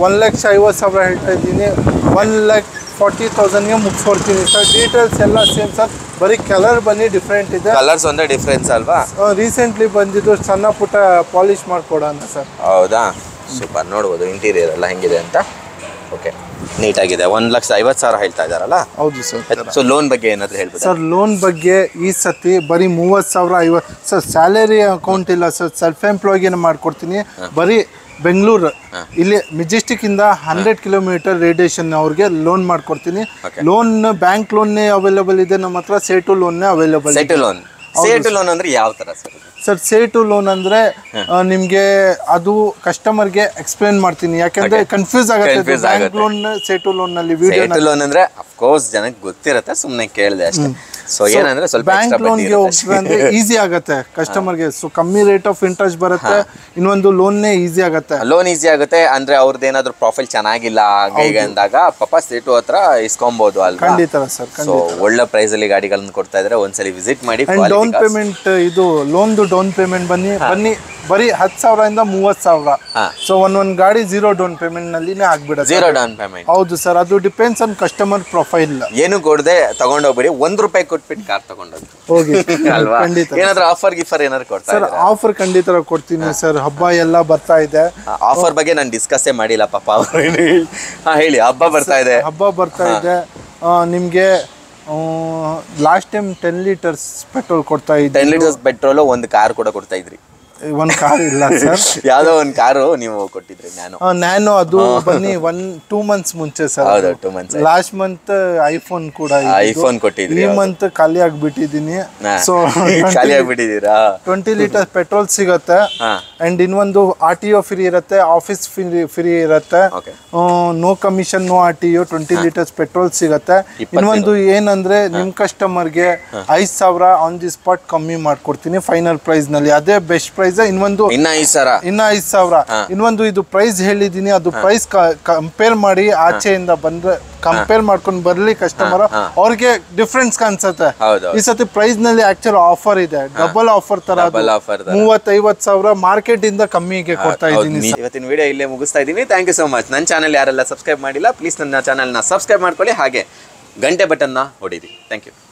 1,50,000 ಹೇಳ್ತಾ ಇದ್ದೀನಿ. 1,40,000ಗೆ ಮುಗಿಸ್ಕೊಡ್ತೀನಿ ಸರ್. ಡೀಟೇಲ್ಸ್ ಎಲ್ಲ ಸೇಮ್ ಸರ್, ಬರೀ ಕಲರ್ ಬನ್ನಿ ಡಿಫ್ರೆಂಟ್ ಇದೆ. ಕಲರ್ಸ್ ಒಂದೇ ಡಿಫ್ರೆನ್ಸ್ ಅಲ್ವಾ? ರೀಸೆಂಟ್ಲಿ ಬಂದಿದ್ದು ಸಣ್ಣ ಪುಟ್ಟ ಪಾಲಿಶ್ ಮಾಡ್ಕೊಡೋಣ ಸರ್. ಹೌದಾ, ಸೂಪರ್. ನೋಡ್ಬೋದು ಇಂಟೀರಿಯರ್ ಎಲ್ಲ ಹೆಂಗಿದೆ ಅಂತ. ಓಕೆ, ನೀಟಾಗಿದೆ. 1,50,000 ಹೇಳ್ತಾ ಇದ್ದಾರಲ್ಲ? ಹೌದು ಸರ್. ಸೊ ಲೋನ್ ಬಗ್ಗೆ ಏನಾದರೂ ಹೇಳ್ಬೋದು ಸರ್? ಲೋನ್ ಬಗ್ಗೆ ಈ ಸತಿ ಬರೀ 30,050 ಸರ್. ಸ್ಯಾಲರಿ ಅಕೌಂಟ್ ಇಲ್ಲ ಸರ್, ಸೆಲ್ಫ್ ಎಂಪ್ಲಾಯ್ಗೆ ಮಾಡ್ಕೊಡ್ತೀನಿ. ಬರೀ ಬೆಂಗಳೂರು ಇಲ್ಲಿ ಮೆಜೆಸ್ಟಿಕ್ ಇಂದ 100 ಕಿಲೋಮೀಟರ್ ರೇಡಿಯೇಷನ್ ಅವ್ರಿಗೆ ಲೋನ್ ಮಾಡ್ಕೊಡ್ತೀನಿ. ಲೋನ್ ಬ್ಯಾಂಕ್ ಲೋನ್ನೇ ಅವೈಲೇಬಲ್ ಇದೆ ನಮ್ಮ ಹತ್ರ, ಸೇಟು ಲೋನ್ನೇ ಅವೈಲೇಬಲ್. ಸೇಟು ಲೋನ್ ಅಂದ್ರೆ ಯಾವ ತರ ಸರ್? ಸರ್ ಸೇಟು ಲೋನ್ ಅಂದರೆ ನಿಮಗೆ ಅದು ಕಸ್ಟಮರ್ಗೆ ಎಕ್ಸ್ಪ್ಲೇನ್ ಮಾಡ್ತೀನಿ, ಯಾಕಂದರೆ ಕನ್ಫ್ಯೂಸ್ ಆಗುತ್ತೆ ಬ್ಯಾಂಕ್ ಲೋನ್ ಸೇಟು ಲೋನ್ನಲ್ಲಿ. ಸೇಟು ಲೋನ್ ಅಂದರೆ ಅಫ್ಕೋರ್ಸ್ ಜನಕ್ಕೆ ಗೊತ್ತಿರುತ್ತೆ, ಸುಮ್ಮನೆ ಕೇಳಿದೆ ಅಷ್ಟೇ. ಸೊ ಏನಂದ್ರೆ ಸ್ವಲ್ಪ ಬ್ಯಾಂಕ್ ಲೋನ್ಗೆ ಹೋಗ್ತಾರೆ ಅಂದರೆ ಈಸಿ ಆಗುತ್ತೆ ಕಸ್ಟಮರ್ಗೆ. ಸೊ ಕಮ್ಮಿ ರೇಟ್ ಆಫ್ ಇಂಟ್ರೆಸ್ಟ್ ಬರುತ್ತೆ, ಇನ್ನೊಂದು ಲೋನ್ನೇ ಈಸಿ ಆಗುತ್ತೆ. ಲೋನ್ ಈಸಿ ಆಗುತ್ತೆ ಅಂದರೆ ಅವ್ರದ್ದು ಏನಾದರೂ ಪ್ರೊಫೈಲ್ ಚೆನ್ನಾಗಿಲ್ಲ ಹಾಗೆ ಅಂದಾಗ ಪಾಪ ಸೇಟು ಹತ್ರ ಇಸ್ಕೊಬೋದು ಅಲ್ವಾ? ಖಂಡಿತ ಸರ್. ಸೊ ಒಳ್ಳೆ ಪ್ರೈಸಲ್ಲಿ ಗಾಡಿಗಳನ್ನು ಕೊಡ್ತಾ ಇದ್ದಾರೆ, ಒಂದ್ಸಲಿ ವಿಸಿಟ್ ಮಾಡಿ. ಡೌನ್ ಪೇಮೆಂಟ್ ಇದು ಲೋನ್ದು ಡೌನ್ ಪೇಮೆಂಟ್ ಬನ್ನಿ ಬರೀ 10,000 ಇಂದ 30,000. ಸೊ ಒಂದೊಂದು ಗಾಡಿ 0 ಡೌನ್ ಪೇಮೆಂಟ್ ನಲ್ಲಿನೇ ಆಗ್ಬಿಡುತ್ತೆ. 0 ಡೌನ್ ಪೇಮೆಂಟ್. ಹೌದು ಸರ್, ಅದು ಡಿಪೆಂಡ್ಸ್ ಆನ್ ಕಸ್ಟಮರ್ ಪ್ರೊಫೈಲ್. ಏನು ಕೊಡದೆ ತಗೊಂಡೋಗ್ಬಿಡಿ, ₹1 ಕೊಟ್ಬಿಟ್ಟು ಕಾರ್ ತಗೊಂಡೋಗಿ ಹೋಗಿ ಅಲ್ವಾ? ಖಂಡಿತ. ಏನಾದ್ರು ಆಫರ್ ಗಿಫರ್ ಏನಾದ್ರು ಕೊಡ್ತಾ ಸರ್? ಆಫರ್ ಖಂಡಿತ ಕೊಡ್ತೀನಿ ಸರ್. ಹಬ್ಬ ಎಲ್ಲ ಬರ್ತಾ ಇದೆ. ಆಫರ್ ಬಗ್ಗೆ ನಾನು ಡಿಸ್ಕಸ್ಸೇ ಮಾಡಿಲ್ಲ ಪಾಪ ಅವರು. ಹೇಳಿ, ಹಬ್ಬ ಬರ್ತಾ ಇದೆ. ಹಬ್ಬ ಬರ್ತಾ ಇದೆ. ನಿಮಗೆ ಲಾಸ್ಟ್ ಟೈಮ್ 10 ಲೀಟರ್ಸ್ ಪೆಟ್ರೋಲ್ ಕೊಡ್ತಾ ಇದ್ದೆ. 10 ಲೀಟರ್ಸ್ ಪೆಟ್ರೋಲ್ ಒಂದು ಕಾರ್ ಕೂಡ ಕೊಡ್ತಾ ಇದ್ರಿ. ಒಂದು ಕಾರ್ ಇಲ್ಲ ಸರ್. ಯಾವ್ದೋ ಒಂದು ಕಾರು ನೀವು ಕೊಟ್ಟಿದ್ರಿ ನ್ಯಾನೋ, ಅದು ಬನ್ನಿ 2 months ಮುಂಚೆ ಸರ್. ಹೌದು, 2 months. ಲಾಸ್ಟ್ ಮಂತ್ ಐಫೋನ್ ಕೂಡ ಐಫೋನ್ ಕೊಟ್ಟಿದ್ರಿ. ಈ ಮಂತ್ ಖಾಲಿ ಆಗ್ಬಿಟ್ಟಿದೀನಿ. ಸೊ ಖಾಲಿ ಆಗ್ಬಿಟ್ಟಿದ್ದೀರಾ? 20 ಲೀಟರ್ ಪೆಟ್ರೋಲ್ ಸಿಗುತ್ತೆ. ಅಂಡ್ ಇನ್ನೊಂದು RTO ಫ್ರೀ ಇರುತ್ತೆ, ಆಫೀಸ್ ಫ್ರೀ ಇರುತ್ತೆ. No commission, no RTO. 20 litres petrol ಸಿಗುತ್ತೆ. ಇನ್ನೊಂದು ಏನಂದ್ರೆ ನಿಮ್ ಕಸ್ಟಮರ್ಗೆ 5,000 ಆನ್ ದಿ ಸ್ಪಾಟ್ ಕಮ್ಮಿ ಮಾಡ್ಕೊಡ್ತೀನಿ ಫೈನಲ್ ಪ್ರೈಸ್ ನಲ್ಲಿ. ಅದೇ ಬೆಸ್ಟ್ ಪ್ರೈಸ್. ಇನ್ನೊಂದು ಇನ್ನ 5,000. ಇನ್ನೊಂದು ಇದು ಪ್ರೈಸ್ ಹೇಳಿದೀನಿ, ಅದು ಪ್ರೈಸ್ ಕಂಪೇರ್ ಮಾಡಿ ಆಚೆಯಿಂದ ಬಂದ್ರೆ ಕಂಪೇರ್ ಮಾಡ್ಕೊಂಡು ಬರ್ಲಿ ಕಸ್ಟಮರ್, ಅವ್ರಿಗೆ ಡಿಫ್ರೆನ್ಸ್ ಕಾಣಿಸುತ್ತೆ. ಈ ಸತಿ ಪ್ರೈಸ್ ನಲ್ಲಿ ಆಕ್ಚುಲ್ ಆಫರ್ ಇದೆ, ಡಬಲ್ ಆಫರ್ ತರ 30,000-50,000 ಮಾರ್ಕೆಟ್ ಇಂದ ಕಮ್ಮಿಗೆ ಕೊಡ್ತಾ ಇದ್ದೀನಿ. ಇವತ್ತಿನ ವಿಡಿಯೋ ಇಲ್ಲೇ ಮುಗಿಸ್ತಾ ಇದ್ದೀನಿ. Thank you so much. ನನ್ನ ಚಾನಲ್ ಯಾರೆಲ್ಲ ಸಬ್ಸ್ಕ್ರೈಬ್ ಮಾಡಿಲ್ಲ, ಪ್ಲೀಸ್ ನನ್ನ ಚಾನಲ್ನ ಸಬ್ಸ್ಕ್ರೈಬ್ ಮಾಡ್ಕೊಳ್ಳಿ, ಹಾಗೆ ಗಂಟೆ ಬಟನ್ನ ಹೊಡೀರಿ. Thank you.